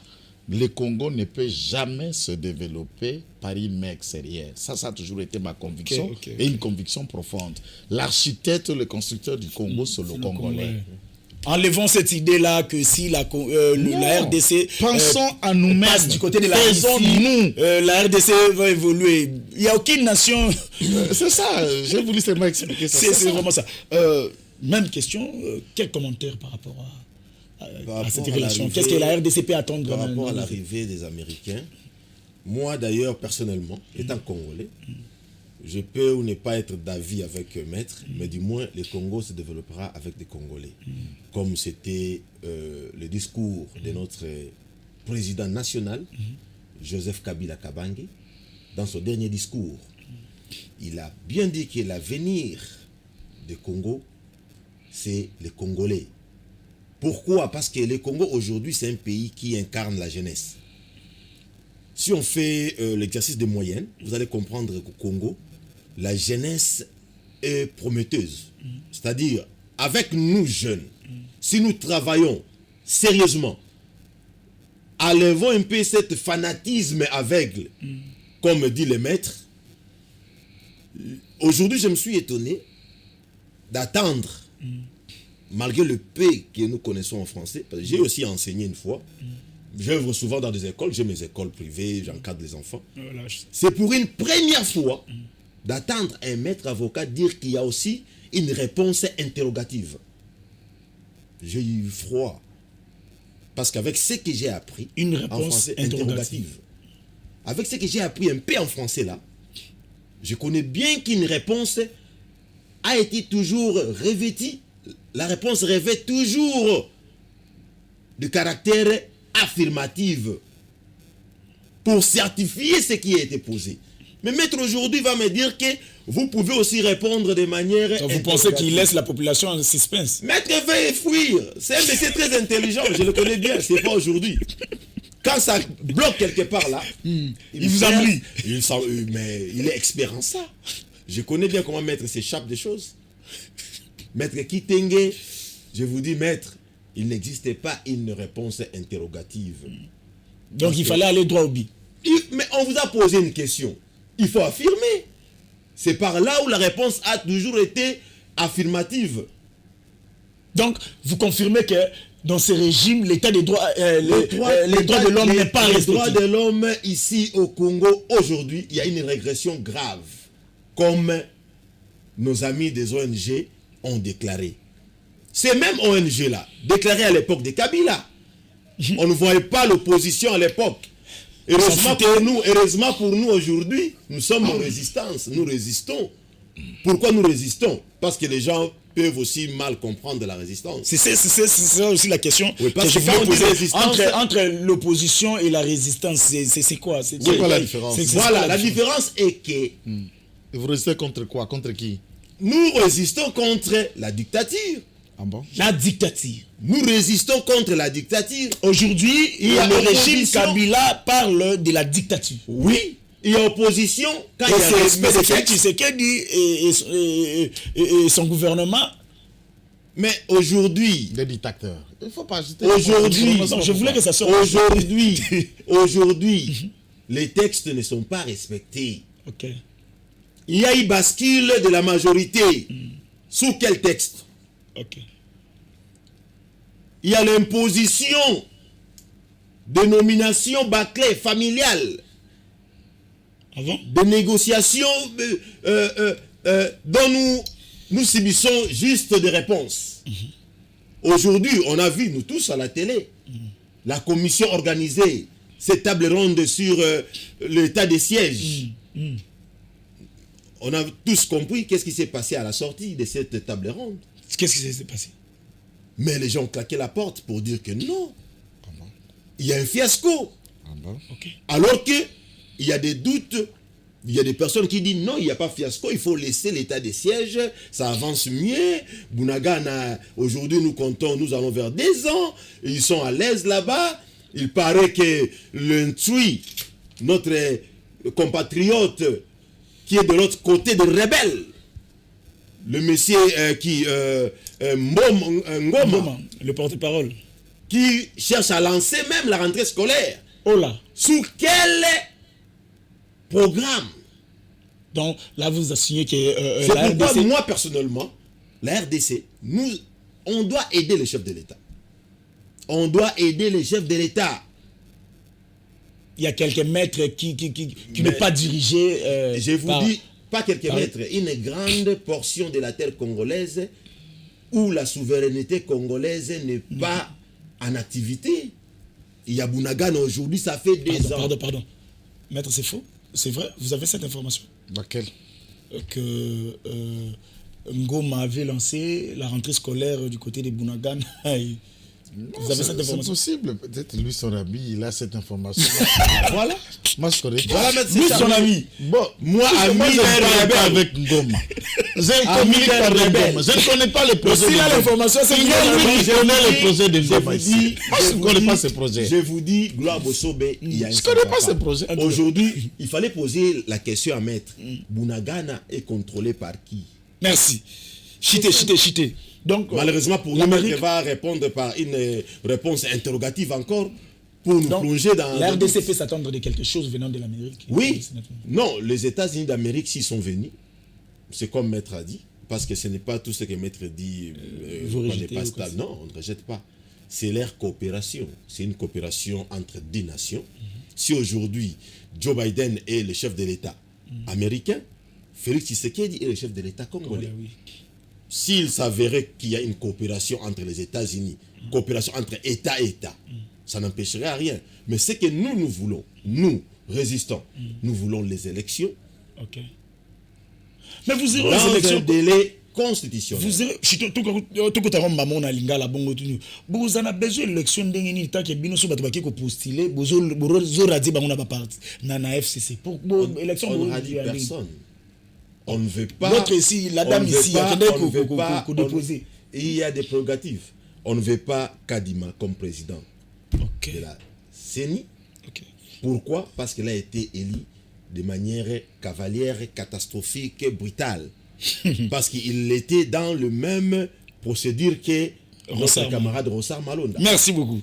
Le Congo ne peut jamais se développer par une main extérieure. Ça a toujours été ma conviction, et une conviction profonde. L'architecte, le constructeur du Congo, c'est le Congolais. Enlevons cette idée-là que si la RDC pensons à nous-mêmes, passe du côté de la Russie, la RDC va évoluer. Il n'y a aucune nation... c'est ça, j'ai voulu seulement expliquer ça. C'est vraiment ça. Même question, quel commentaire par rapport à cette relation? Qu'est-ce que la RDC peut attendre par rapport à l'arrivée des Américains? Moi d'ailleurs, personnellement, étant congolais, je peux ou ne pas être d'avis avec Maître, mais du moins le Congo se développera avec des Congolais. Comme c'était le discours de notre président national, Joseph Kabila Kabange, dans son dernier discours. Il a bien dit que l'avenir du Congo, c'est les Congolais. Pourquoi? Parce que le Congo aujourd'hui, c'est un pays qui incarne la jeunesse. Si on fait l'exercice de moyenne, vous allez comprendre qu'au Congo, la jeunesse est prometteuse. C'est-à-dire, avec nous jeunes, si nous travaillons sérieusement, enlevons un peu cet fanatisme aveugle, comme dit le maître. Aujourd'hui, je me suis étonné d'attendre, malgré le peu que nous connaissons en français, parce que j'ai aussi enseigné une fois. J'œuvre souvent dans des écoles, j'ai mes écoles privées, j'encadre les enfants. C'est pour une première fois d'attendre un maître avocat dire qu'il y a aussi une réponse interrogative. J'ai eu froid. Parce qu'avec ce que j'ai appris, une réponse en français, interrogative. Avec ce que j'ai appris un peu en français là, je connais bien qu'une réponse a été toujours revêtie. La réponse revêt toujours de caractère affirmatif pour certifier ce qui a été posé. Mais maître aujourd'hui va me dire que vous pouvez aussi répondre de manière... Donc vous pensez qu'il laisse la population en suspense? Maître veut fuir. C'est un monsieur très intelligent, je le connais bien, c'est pas aujourd'hui. Quand ça bloque quelque part là, il vous ennuie. Mais il est expert en ça. Je connais bien comment maître s'échappe des choses. Maître Kitenge, je vous dis maître, il n'existait pas une réponse interrogative. Donc il fallait aller droit au but. Mais on vous a posé une question. Il faut affirmer. C'est par là où la réponse a toujours été affirmative. Donc, vous confirmez que dans ce régime, l'état des droits, les droits de l'homme n'est pas respecté. Les droits de l'homme ici au Congo, aujourd'hui, il y a une régression grave. Comme nos amis des ONG ont déclaré. Ces mêmes ONG-là, déclarées à l'époque de Kabila. On ne voyait pas l'opposition à l'époque. Heureusement pour nous aujourd'hui, nous sommes en résistance, nous résistons. Pourquoi nous résistons? Parce que les gens peuvent aussi mal comprendre la résistance. C'est aussi la question oui, que je voulais poser. Entre l'opposition et la résistance, c'est quoi? C'est quoi la différence? Voilà, la différence est que... Vous résistez contre quoi? Contre qui? Nous résistons contre la dictature. Ah bon? La dictature. Nous résistons contre la dictature. Aujourd'hui, le régime Kabila parle de la dictature. Oui, il y a opposition quand il y a Et respect des c'est textes. et son gouvernement. Mais aujourd'hui, Des dictateurs. Il ne faut pas ajouter. Aujourd'hui, Non, je voulais que ça sorte. aujourd'hui, les textes ne sont pas respectés. Ok. Il y a eu bascule de la majorité. Sous quel texte? Ok. Il y a l'imposition de nominations bâclées, familiales, Avant? de négociations dont nous subissons juste des réponses. Aujourd'hui, on a vu, nous tous à la télé, la commission organisée, cette table ronde sur l'état des sièges. On a tous compris qu'est-ce qui s'est passé à la sortie de cette table ronde. Qu'est-ce qui s'est passé? Mais les gens ont claqué la porte pour dire que non. Il y a un fiasco. Ok. Alors que il y a des doutes, il y a des personnes qui disent non, il n'y a pas fiasco, il faut laisser l'état des sièges, ça avance mieux. Bunagana, aujourd'hui nous comptons, nous allons vers 10 ans, ils sont à l'aise là-bas. Il paraît que le Ntsui, notre compatriote qui est de l'autre côté des rebelles, le monsieur Ngoma, Le porte-parole. qui cherche à lancer même la rentrée scolaire. Oh là. Sous quel programme? Donc là, vous assignez que C'est la pourquoi RDC... moi personnellement, la RDC, on doit aider les chefs de l'État. On doit aider les chefs de l'État. Il y a quelques maîtres qui ne pas dirigés. Je vous dis, pas quelques maîtres, une grande portion de la terre congolaise où la souveraineté congolaise n'est pas en activité. Il y a Bunagana aujourd'hui, ça fait des ans. Pardon. Maître, c'est faux? C'est vrai? Vous avez cette information? Laquelle? Que Ngoma avait lancé la rentrée scolaire du côté de Bunagana. Vous avez cette C'est information? possible. Peut-être lui, son ami, il a cette information. Voilà. Moi, je connais. Voilà, maître, Lui, c'est son ça. ami. Bon, Moi, ami, je ne parle pas rebelle. avec Ngoma. Je Ami communique d'un pas avec rebelle. Ngoma. Je ne connais pas les projets. S'il a de Ngoma. l'information, c'est Il y qu'il a a lui qui connaît les projets de Je Ngoma vous ici. dis, Moi, je ne connais pas ces projets. Je vous dis, Gloire Bosobe, il y a un Je ne connais pas sans ces papa. projets. Aujourd'hui, il fallait poser la question à maître. Bunagana est contrôlé par qui? Merci. Chité. Donc, Malheureusement pour nous, l'Amérique- maître va répondre par une réponse interrogative encore pour nous donc, plonger dans... la dans- RDC peut s'attendre de quelque chose venant de l'Amérique. Oui, non, les États-Unis d'Amérique, s'ils sont venus, c'est comme maître a dit, parce que ce n'est pas tout ce que maître dit vous qu'on n'est rejetez pas ou stable. quoi. Non, on ne rejette pas. C'est leur coopération. C'est une coopération entre deux nations. Si aujourd'hui, Joe Biden est le chef de l'État américain, Félix Tshisekedi est le chef de l'État congolais. Oui. S'il s'avérait qu'il y a une coopération entre les États-Unis, coopération entre État et État, ça n'empêcherait à rien. Mais ce que nous voulons, nous, résistants, nous voulons les élections Ok. Mais vous irez aux dans un élections. délai constitutionnel. Vous irez. Tout côté Rome, na lingala bongo tunu. Vous en avez besoin d'élection ndenge ni tant que bino so bato ko postuler, bozo radi bango na ba parti na FCC. Pour élection On n'a dit personne. On ne veut pas. L'autre ici, la dame ici, il y a quelqu'un qui déposer. Il y a des prérogatives. On ne veut pas Kadima comme président Ok. de la CENI. Ok. Pourquoi? Parce qu'il a été élu de manière cavalière, catastrophique, brutale. Parce qu'il était dans le même procédure que notre Rossard camarade Rossard Malonda. Merci beaucoup.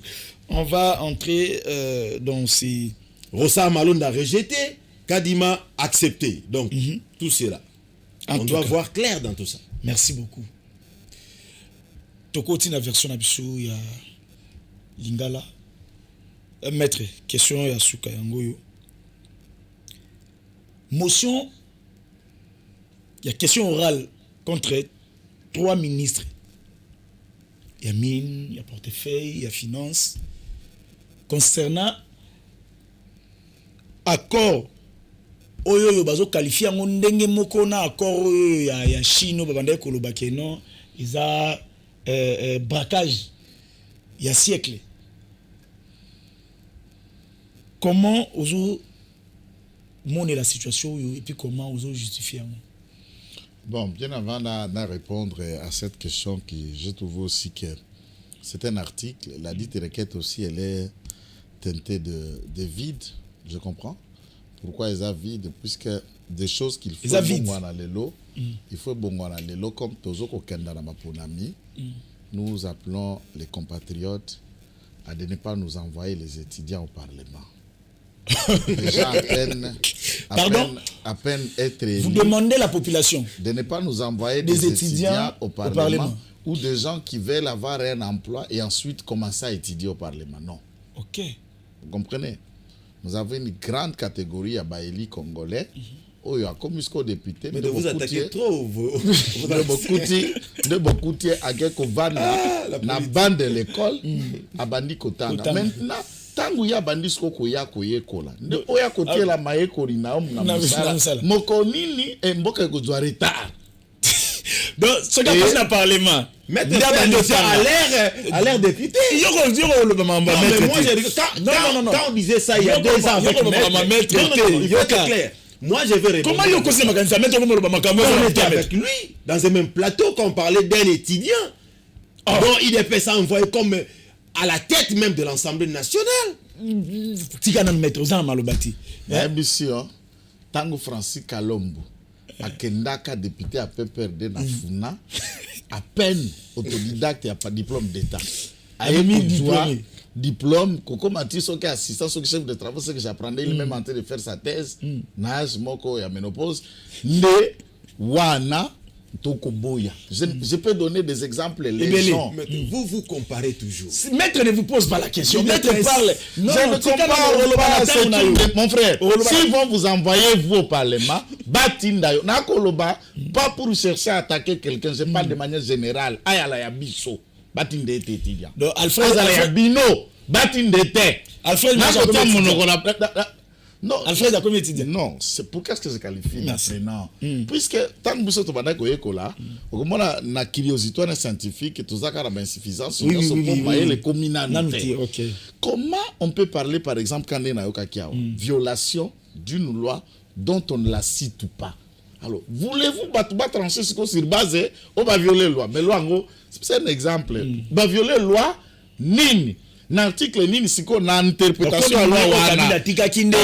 On va entrer dans ces. Rossard Malonda rejeté, Kadima accepté. Donc, tout cela. En On tout doit cas. voir clair dans tout ça. Merci beaucoup. Toko tina version na biso ya lingala. Maître, question ya suka yango yo. Motion, il y a question orale contre 3 ministres. Il y a mine, il y a portefeuille, il y a finance. Concernant accord, oyo bazo qualifier yango ndenge moko na accord oyo ya Chine babanda koloba ke non, isa braquage il y a siècle. Comment ozo monnaie la situation et puis comment ozo justifier yango? Bon, bien avant de répondre à cette question, qui je trouve aussi que c'est un article, la dite requête aussi, elle est teintée de vide, je comprends. pourquoi ils sont vides, puisque des choses qu'il faut il faut comme Tozoko Kendana Maponami, nous appelons les compatriotes à de ne pas nous envoyer les étudiants au Parlement. Déjà à peine être élu, vous demandez la population de ne pas nous envoyer des étudiants au Parlement ou des gens qui veulent avoir un emploi et ensuite commencer à étudier au Parlement. Non. Ok. Vous comprenez? Nous avons une grande catégorie à Baéli congolais. Oh, il y a comme jusqu'au député. Mais de vous attaquer trop, de beaucoup de à quelque la bande de l'école, à Bandi Kotanga. Maintenant, tangu ya bandi skoko ya koyekola nde oya kote la mayekoli na musala moko nini mboka kozwa retard. Donc ce qu'a passé dans le Parlement à l'air député. Quand on disait ça il y a 2 ans avec clair. Moi je vais répondre. Comment on était avec lui dans un même plateau quand on parlait d'un étudiant dont il est fait ça envoyé comme à la tête même de l'Assemblée nationale. Tigana mettre aux malobati. Ambition. Tango Francis Kalombo. Akendaka député à PPRD na Funa. À peine autodidacte et pas diplôme d'État. Diplôme, Coco Matisse, qui est assistant, qui chef de travaux, ce que j'apprenais, il est même en train de faire sa thèse. Nage, Moko et Ménopause. Ne Wana. Je peux donner des exemples. Vous comparez toujours. Maître ne vous pose pas la question. Maître parle. Non, je ne compare pas. Mon frère, s'ils vont vous envoyer vous au Parlement, batindayo. Nakoloba, pas pour chercher à attaquer quelqu'un. Je parle de manière générale. Ayala ya biso. Batinde étudiant. Alfred Bino. Batinde Alfred non, Alfred a combien étudié? Non, c'est pour qu'est-ce que je qualifie maintenant. Puisque tant que vous êtes là, na curiosité scientifique, tout ça a insuffisance, les communautés. Comment on peut parler par exemple quand on a violation d'une loi dont on ne la cite pas? Alors, voulez-vous trancher sur base, on va violer la loi. Mais loi, c'est un exemple. Va violer la loi, nini. L'article nini siko na interprétation la loi wana tika kinde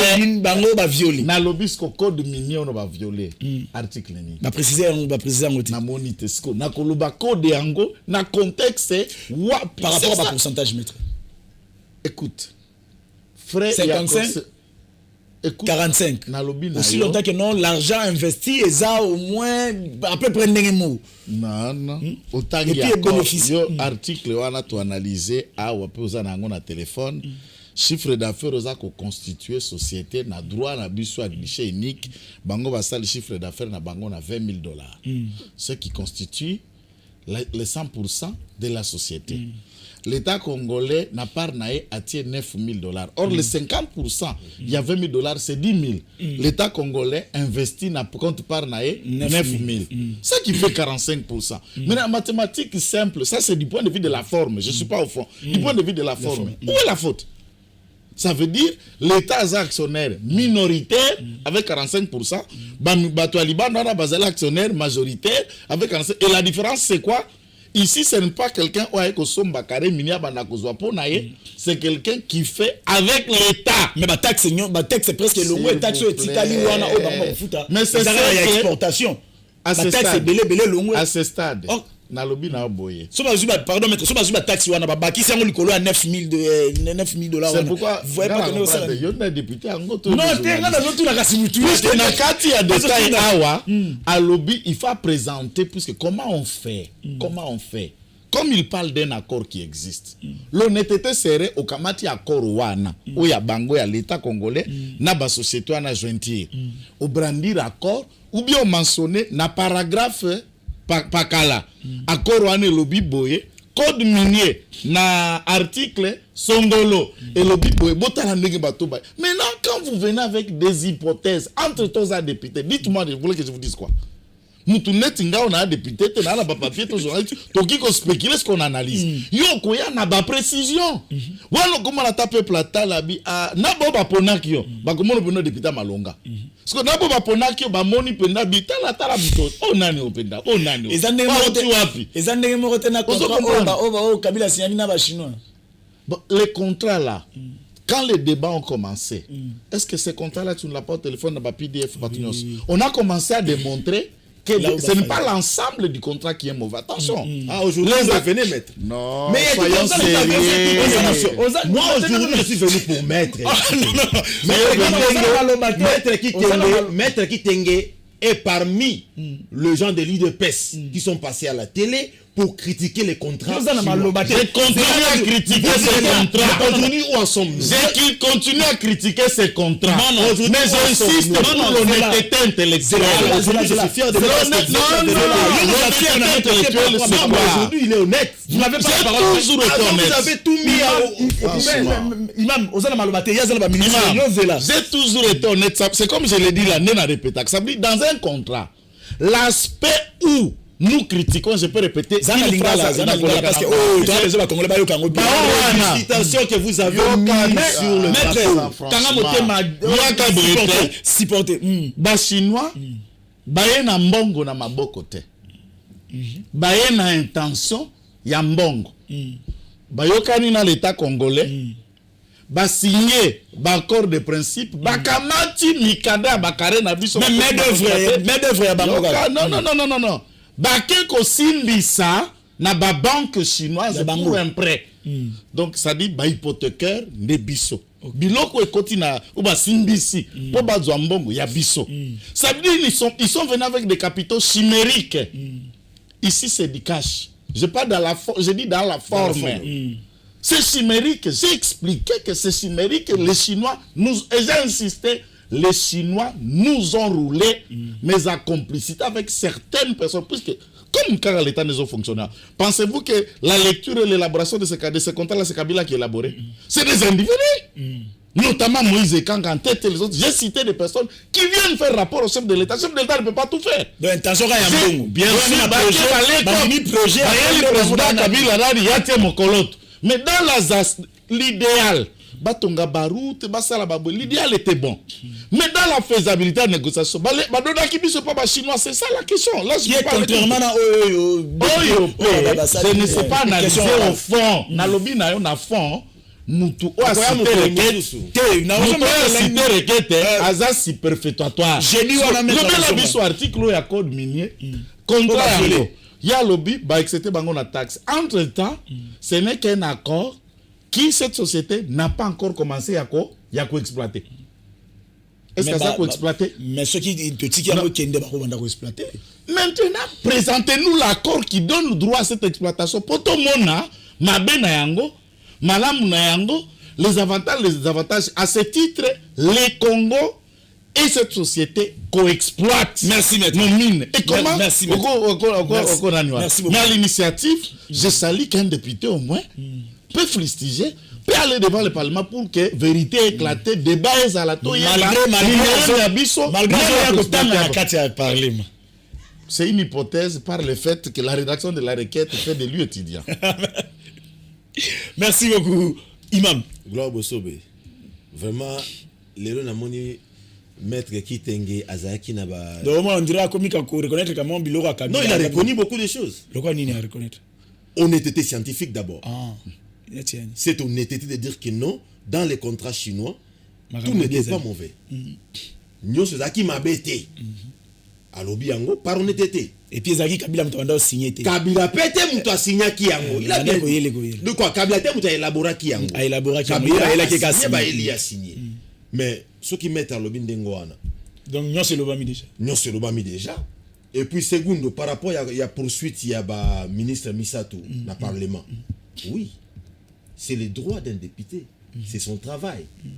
bango ba violer na lobisco code minier on va violer article nini ba préciser ngoti na monite siko na koloba code yango na contexte par rapport à pourcentage maître. Écoute frère 55 écoute 45 aussi longtemps que non l'argent investi est ça au moins à peu près ndengemo non autant il y a article wana to analyser a ou peut uza nango na téléphone chiffre d'affaires oza ko constituer société na droit na biso à guichet unique bango basali chiffre d'affaires na bango na $20 ce qui constitue les 100% de la société. L'État congolais n'a pas attiré $9,000. Or, les 50%, il y a $20, c'est 10 000. L'État congolais investit n'a compte par 9 000. Ce qui fait 45%. Mais la mathématique simple, ça c'est du point de vue de la forme. Je ne suis pas au fond. Du point de vue de la forme. Où est la faute? Ça veut dire l'État est actionnaire minoritaire avec 45%. Batoualiban est actionnaire majoritaire avec 45%. Et la différence c'est quoi? Ici, ce n'est pas quelqu'un c'est quelqu'un qui fait avec l'État. Mais ma taxe c'est presque le taxe mais c'est l'exportation. À ce stade. Nalobi na boye. Pardon maître, soba taxe wana babaki sango likolo à $9,000. C'est pourquoi vous voyez pas que yo na député ngo to. Non, tenga na zotu na kasimutu. Puisque na kati ya détail awa, à lobby il faut présenter puisque comment on fait? Comme il parle d'un accord qui existe. L'honnêteté serait au kamati accord wana ou ya bango ya l'état congolais na ba société wana jointir. Au brandir accord ou bien mentionner na paragraphe pakala accord wane lobi boye code minier na article songolo et lobi boye botala ndenge bato ba. Maintenant quand vous venez avec des hypothèses entre tous les députés, dites-moi, vous voulez que je vous dise quoi? Mutu neti ngao na député te na ba papier to journaliste to ki ko spéculer ce qu'on analyse. Yo ko ya na ba précision. Wano comment la tape plata la bi na bo ba ponaki yo ba komono bono député malonga. Parce que na bo ba ponaki yo ba moni penda bi tala bito onani openda onani. Ezandenge mo rete na contrat o Kabila signani na ba chinois. Bon, les contrats là quand les débats ont commencé, est-ce que ces contrats-là, tu ne l'as pas au téléphone, dans PDF, on a commencé à démontrer que ce n'est pas l'ensemble du contrat qui est mauvais. Attention. Ah, aujourd'hui, vous venez mettre. Non, mais soyons sérieux. Moi, aujourd'hui, je suis venu pour mettre. Maître Kitenge est parmi les gens de l'IDPS qui sont passés à la télé pour critiquer les contrats. J'ai continué à critiquer ces contrats. Aujourd'hui, où en sommes-nous? J'ai continué à critiquer ces contrats. Mais j'insiste pour l'honnêteté intellectuelle. Aujourd'hui, je suis fier de aujourd'hui, il est honnête. Vous n'avez pas la parole. Toujours été honnête. Vous avez tout mis à... Imam, j'ai toujours été honnête. C'est comme je l'ai dit là, Nena répéta. Ça veut dire dans un contrat, l'aspect où nous critiquons, je peux répéter, parce que félicitations que vous avez mis sur le supporter. Chinois, baye na mbongo na maboko te. Baye na intention ya mbongo. Bayokani na l'état congolais. Signé accord de principe, bakamati mikanda bakare na biso. Mais main d'œuvre ya bango. Non. Bakeko simbisa na ba banque chinoise pour un prêt. Donc ça dit ba hypothécaire ne biso. Biloko ekoti na ou ba simbisi pour ba mbongo ya biso. Ça veut dire ils sont venus avec des capitaux chimériques. Ici c'est du cash. Je parle dans la je dis dans la forme. C'est chimérique. J'ai expliqué que c'est chimérique. Les Chinois et j'ai insisté. Les Chinois nous ont roulé, mais en complicité avec certaines personnes, puisque comme quand l'État n'est pas fonctionnaire, pensez-vous que la lecture et l'élaboration de ces contrats-là, c'est Kabila qui a élaboré? C'est des individus, notamment Moïse Kanga en tête et les autres. J'ai cité des personnes qui viennent faire rapport au chef de l'État. Le chef de l'État ne peut pas tout faire. Donc, intention à bien sûr, mais dans l'idéal, l'idéal était bon. Mais dans la faisabilité de la négociation, chinois, c'est ça la question. Là, je ne sais pas analyser au fond. Nalobi na yo na fond. Mutu o cité requête aza superfétatoire. Le biso article ya code minier contrat ya lobby ba accepter bango na taxe. Entre temps, ce n'est qu'un accord qui cette société n'a pas encore commencé à exploiter. Est-ce que ça peut exploiter? Mais ce qui te dit qu'il y a un exploiter. Maintenant, présentez-nous l'accord qui donne le droit à cette exploitation. Poto mona, mabe na yango, malamu na yango, les avantages. À ce titre, les Congo et cette société coexploitent. Merci, maître. Nos mines. Et comment? Merci, Merci beaucoup. Mais à l'initiative, je salue qu'un député au moins peut fustiger, peut aller devant le Parlement pour que vérité éclate, débat et à la toile. C'est une hypothèse par le fait que la rédaction de la requête fait de lui étudiant. Merci beaucoup, Imam. Gloire Bosobe. Vraiment, les gens ont maître Kitenge Azaki Naba. Donc, on dirait qu'on reconnaître que mon biloko a Kabila. Non, il a reconnu beaucoup de choses. Le quoi il a reconnaître? Honnêteté scientifique d'abord. Cette c'est honnêteté de dire que non, dans les contrats chinois, tout n'était pas mauvais. Nous sommes m'a bêté. Alobi yango par honnêteté. Et puis Zaki Kabila mutawanda signé. Kabila pete mutu a signé ki yango. Il a bien de quoi Kabila te mutu a élaboré ki yango. A élaboré ki yango. Il a signé. Ba il a signé. Mais ceux qui mettent Alobi ndengo wana. Donc nous c'est l'obami déjà. Nous c'est l'obami déjà. Et puis secondo par rapport il y a poursuite il y a ba ministre Misato na parlement. Oui. C'est le droit d'un député. C'est son travail. Il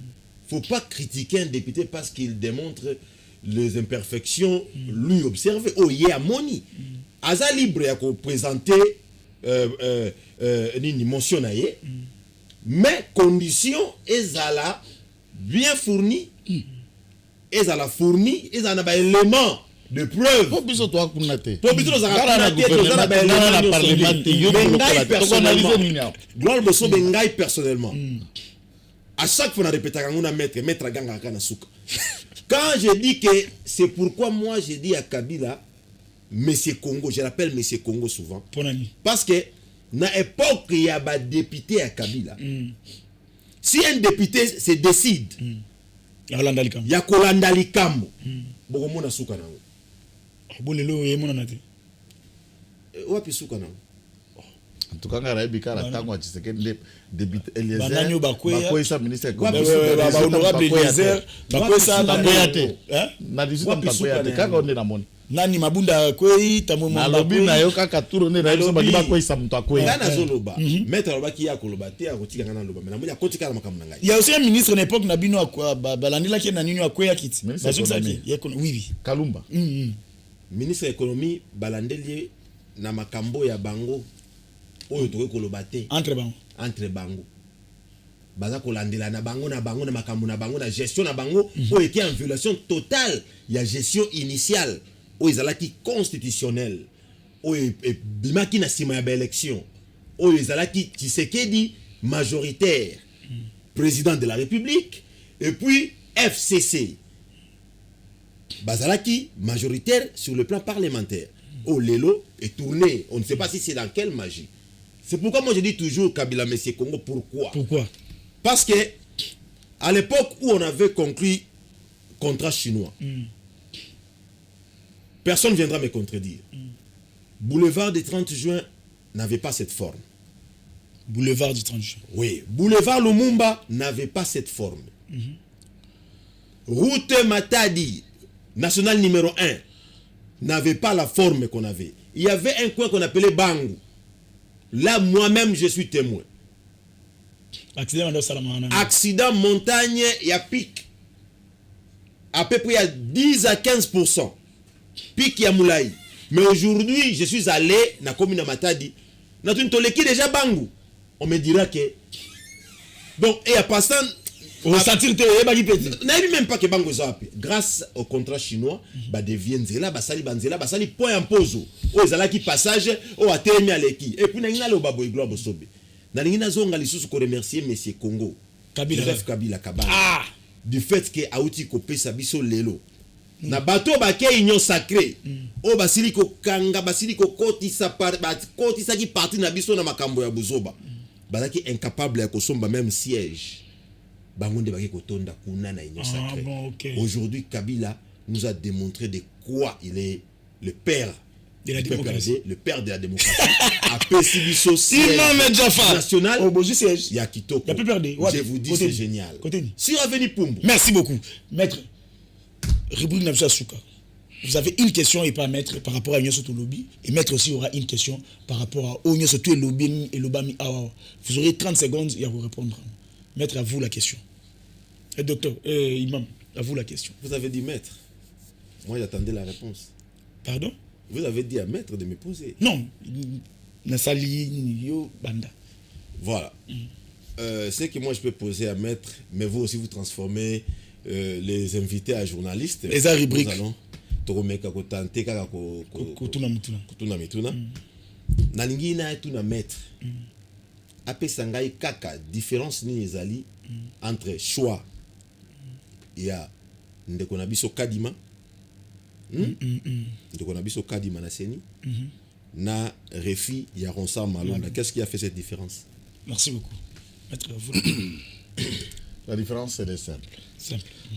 ne faut pas critiquer un député parce qu'il démontre les imperfections lui observées. Oh, il y a moni. Aza libre à présenter une motion, mais conditions, ezala bien fournies, ezala fournies, ezala ba éléments de preuve. Pour biso toi pour naté. Pour biso Gloire Bosobe ngai personnellement. À chaque fois on répète on a maître ganga kana souka. Quand je dis que c'est pourquoi moi je dis à Kabila Monsieur Congo, je l'appelle Monsieur Congo souvent. Parce que na époque il y a des députés à Kabila. Si un député se décide, Yolanda Likam. ya kolanda likambo, bokomona suka nango. Bolelo yemona nate. Wapi suka nango? En tout cas, ngara ebika la tango Tshisekedi député Bananyo Eliezer. Bakweya. Bakweya sa ministre Honorable Eliezer, Bakwesa Bakweya na te. Na 18 Bakweya te. Kaka onde na moni. Nani Mabunda Kwei, Tamo Na lobi na yo kaka turo ne na yo ba Bakweya sa muto akweya. Ngana zoloba. Maître alobaki ya koloba te akotika ngana loba. Mais na moni akotika na makambo ngai. Il y a aussi un ministre à l'époque Nabino Balandila qui est Nanino Akweya Kiti. Ministre Oui, oui. Kalumba. Ministre de l'économie balandeli na makambo ya bango oyo tokoki koloba te entre bango baza kolandela na bango na makambo na bango na gestion na bango oyo ete en violation totale ya gestion initiale oyo ezalaki constitutionnelle oyo ebimaki na nsima ya baélection oyo ezalaki Tshisekedi majoritaire président de la République et puis FCC bazalaki majoritaire sur le plan parlementaire. Oh, Lelo est tourné. On ne sait pas si c'est dans quelle magie. C'est pourquoi moi je dis toujours Kabila Messie Congo. Pourquoi? Parce que à l'époque où on avait conclu contrat chinois, personne ne viendra me contredire. Boulevard du 30 juin n'avait pas cette forme. Boulevard du 30 juin. Oui. Boulevard Lumumba n'avait pas cette forme. Route Matadi, national numéro 1, n'avait pas la forme qu'on avait. Il y avait un coin qu'on appelait Bangu. Là, moi-même, je suis témoin. Accident montagne, il y a pic. À peu près, il y a 10 à 15%. Pic, il y a Moulaï. Mais aujourd'hui, je suis allé dans la commune de Matadi. Dans une toleki déjà Bangu. On me dira que... Donc, et à passant... On sentir que même pas que Bango Zapi grâce au contrat chinois ba devient zela basali banzela basali point imposo o zala ki passage o atemi aleki et puis na le babo iglo bosobe na ngina zonga lisusu ko remercier monsieur Congo Kabila Kabala du fait que auti ko pesa biso lelo na bato ba ke union sacrée o basili ko kanga basili ko kotisa kotisa ki parti na biso na makambo ya buzoba bazaki incapable ya kosomba même siège. Aujourd'hui, Kabila nous a démontré de quoi il est le père de la démocratie. Le père de la démocratie. Après Sibiso national, il y a Kitoko. Je vous dis, c'est génial. Sur Avenue Pumbu. Merci beaucoup. Maître, rubrique Nabsa Souka. Vous avez une question et pas maître par rapport à Ignace Lobby. Et maître aussi aura une question par rapport à Ignace Lobby et Lobami Awa. Vous aurez 30 secondes et à vous répondre. Maître, à vous la question. Docteur, Imam, à vous la question. Vous avez dit maître. Moi, j'attendais la réponse. Pardon? Vous avez dit à maître de me poser. Non. Nasali, yo, banda. Voilà. C'est que moi, je peux poser à maître, mais vous aussi, vous transformez les invités à journalistes. Les rubriques. Nous allons toromeka kotante kaka kutuna mituna. Nalingi na tuna maître. Apesa ngai kaka différence ni ezali entre choix ya ndeko na biso Kadima ndeko na biso Kadima na Seni na Refi ya Ronsard Malonda. Qu'est-ce qui a fait cette différence? Merci beaucoup. Maître, vous. La différence elle est simple.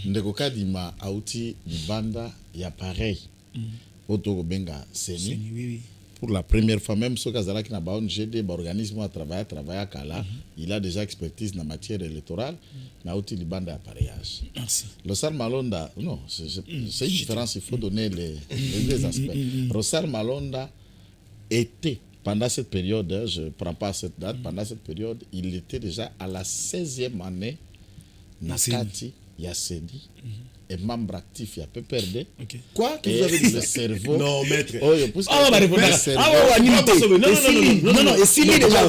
Ndeko Kadima auti banda ya pareil auto benga Seni. Oui. Pour la première fois, même ce Kazala qui n'a pas un organisme à travailler à Kala, il a déjà expertise en matière électorale, mais aussi les bandes d'appareillage. Merci. Rossard Malonda, non, c'est une différence, il faut donner les deux aspects. Rossard Malonda était, pendant cette période, je ne prends pas cette date, pendant cette période, il était déjà à la 16e année, Nakati Yassedi. Et membre actif, il y a peu perdu. Quoi que vous avez dit le cerveau. Non, maître. Non, et si déjà,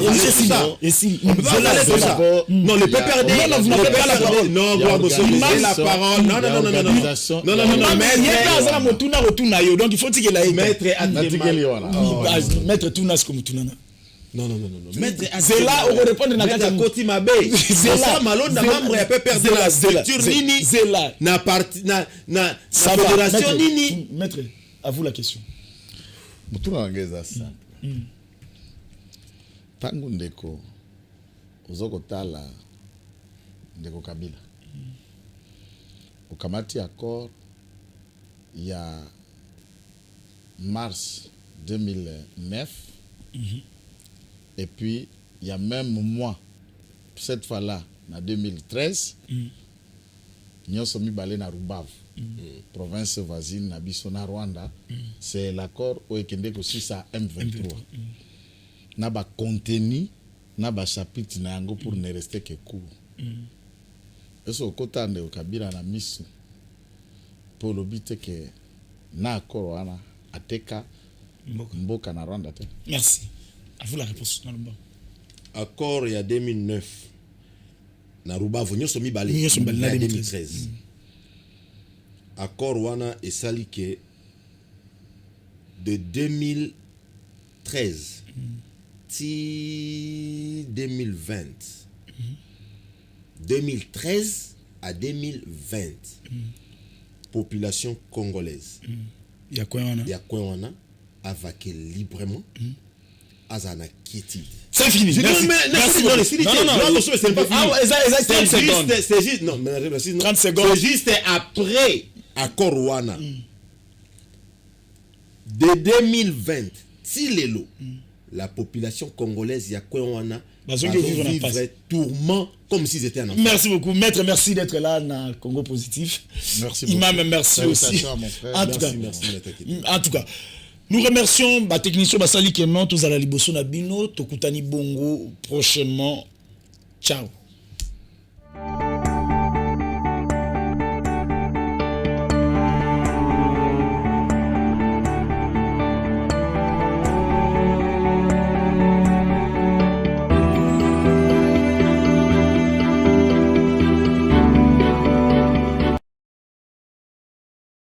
et si non, le PPRD. Non, vous n'avez pas la parole. Non, la parole. Non, donc il faut dire que la maître Tounas comme Tounana. Non. Maître Zela, on va répondre à la Koti Mabe. Zela, Malonda, membre, il peut perdre la structure Nini. Zela. Na parti, na fédération Nini. Maître, à vous la question. Mutuna ngeza simple. Tangu ndeko uzoko tala ndeko Kabila. Au Kamati accord, il y a mars 2009, et puis il y a même moi, cette fois-là, en 2013, nous sommes allés à Rubavu, province voisine, à Bissona, Rwanda. C'est l'accord où il y a aussi ça M23. Nous avons contenu, nous avons chapitre pour ne rester que court. Et ce côté de Kabila na misu pour le but que na accord wana ateka mboka na Rwanda te. Merci. À vous la réponse. Accord il y a 2009. Na Rubavu nyoso mibale na 2013. Accord wana esali que de 2013 ti 2020. 2013 à 2020. Population congolaise. Yakouana a vaqué librement. Azana quiétude. C'est fini. Merci. C'est juste. Non, 30 secondes. C'est juste après accord Rwanda. De 2020, si l'élo, la population congolaise Yakouana va vivre tourment comme s'ils étaient en enfant. Merci beaucoup. Maître, merci d'être là dans Congo Positif. Merci beaucoup. Imam, merci aussi. À mon frère. En tout cas, nous remercions les techniciens Basali Kenon, tous à la Liboso Nabino, Tokutani Bongo prochainement. Ciao.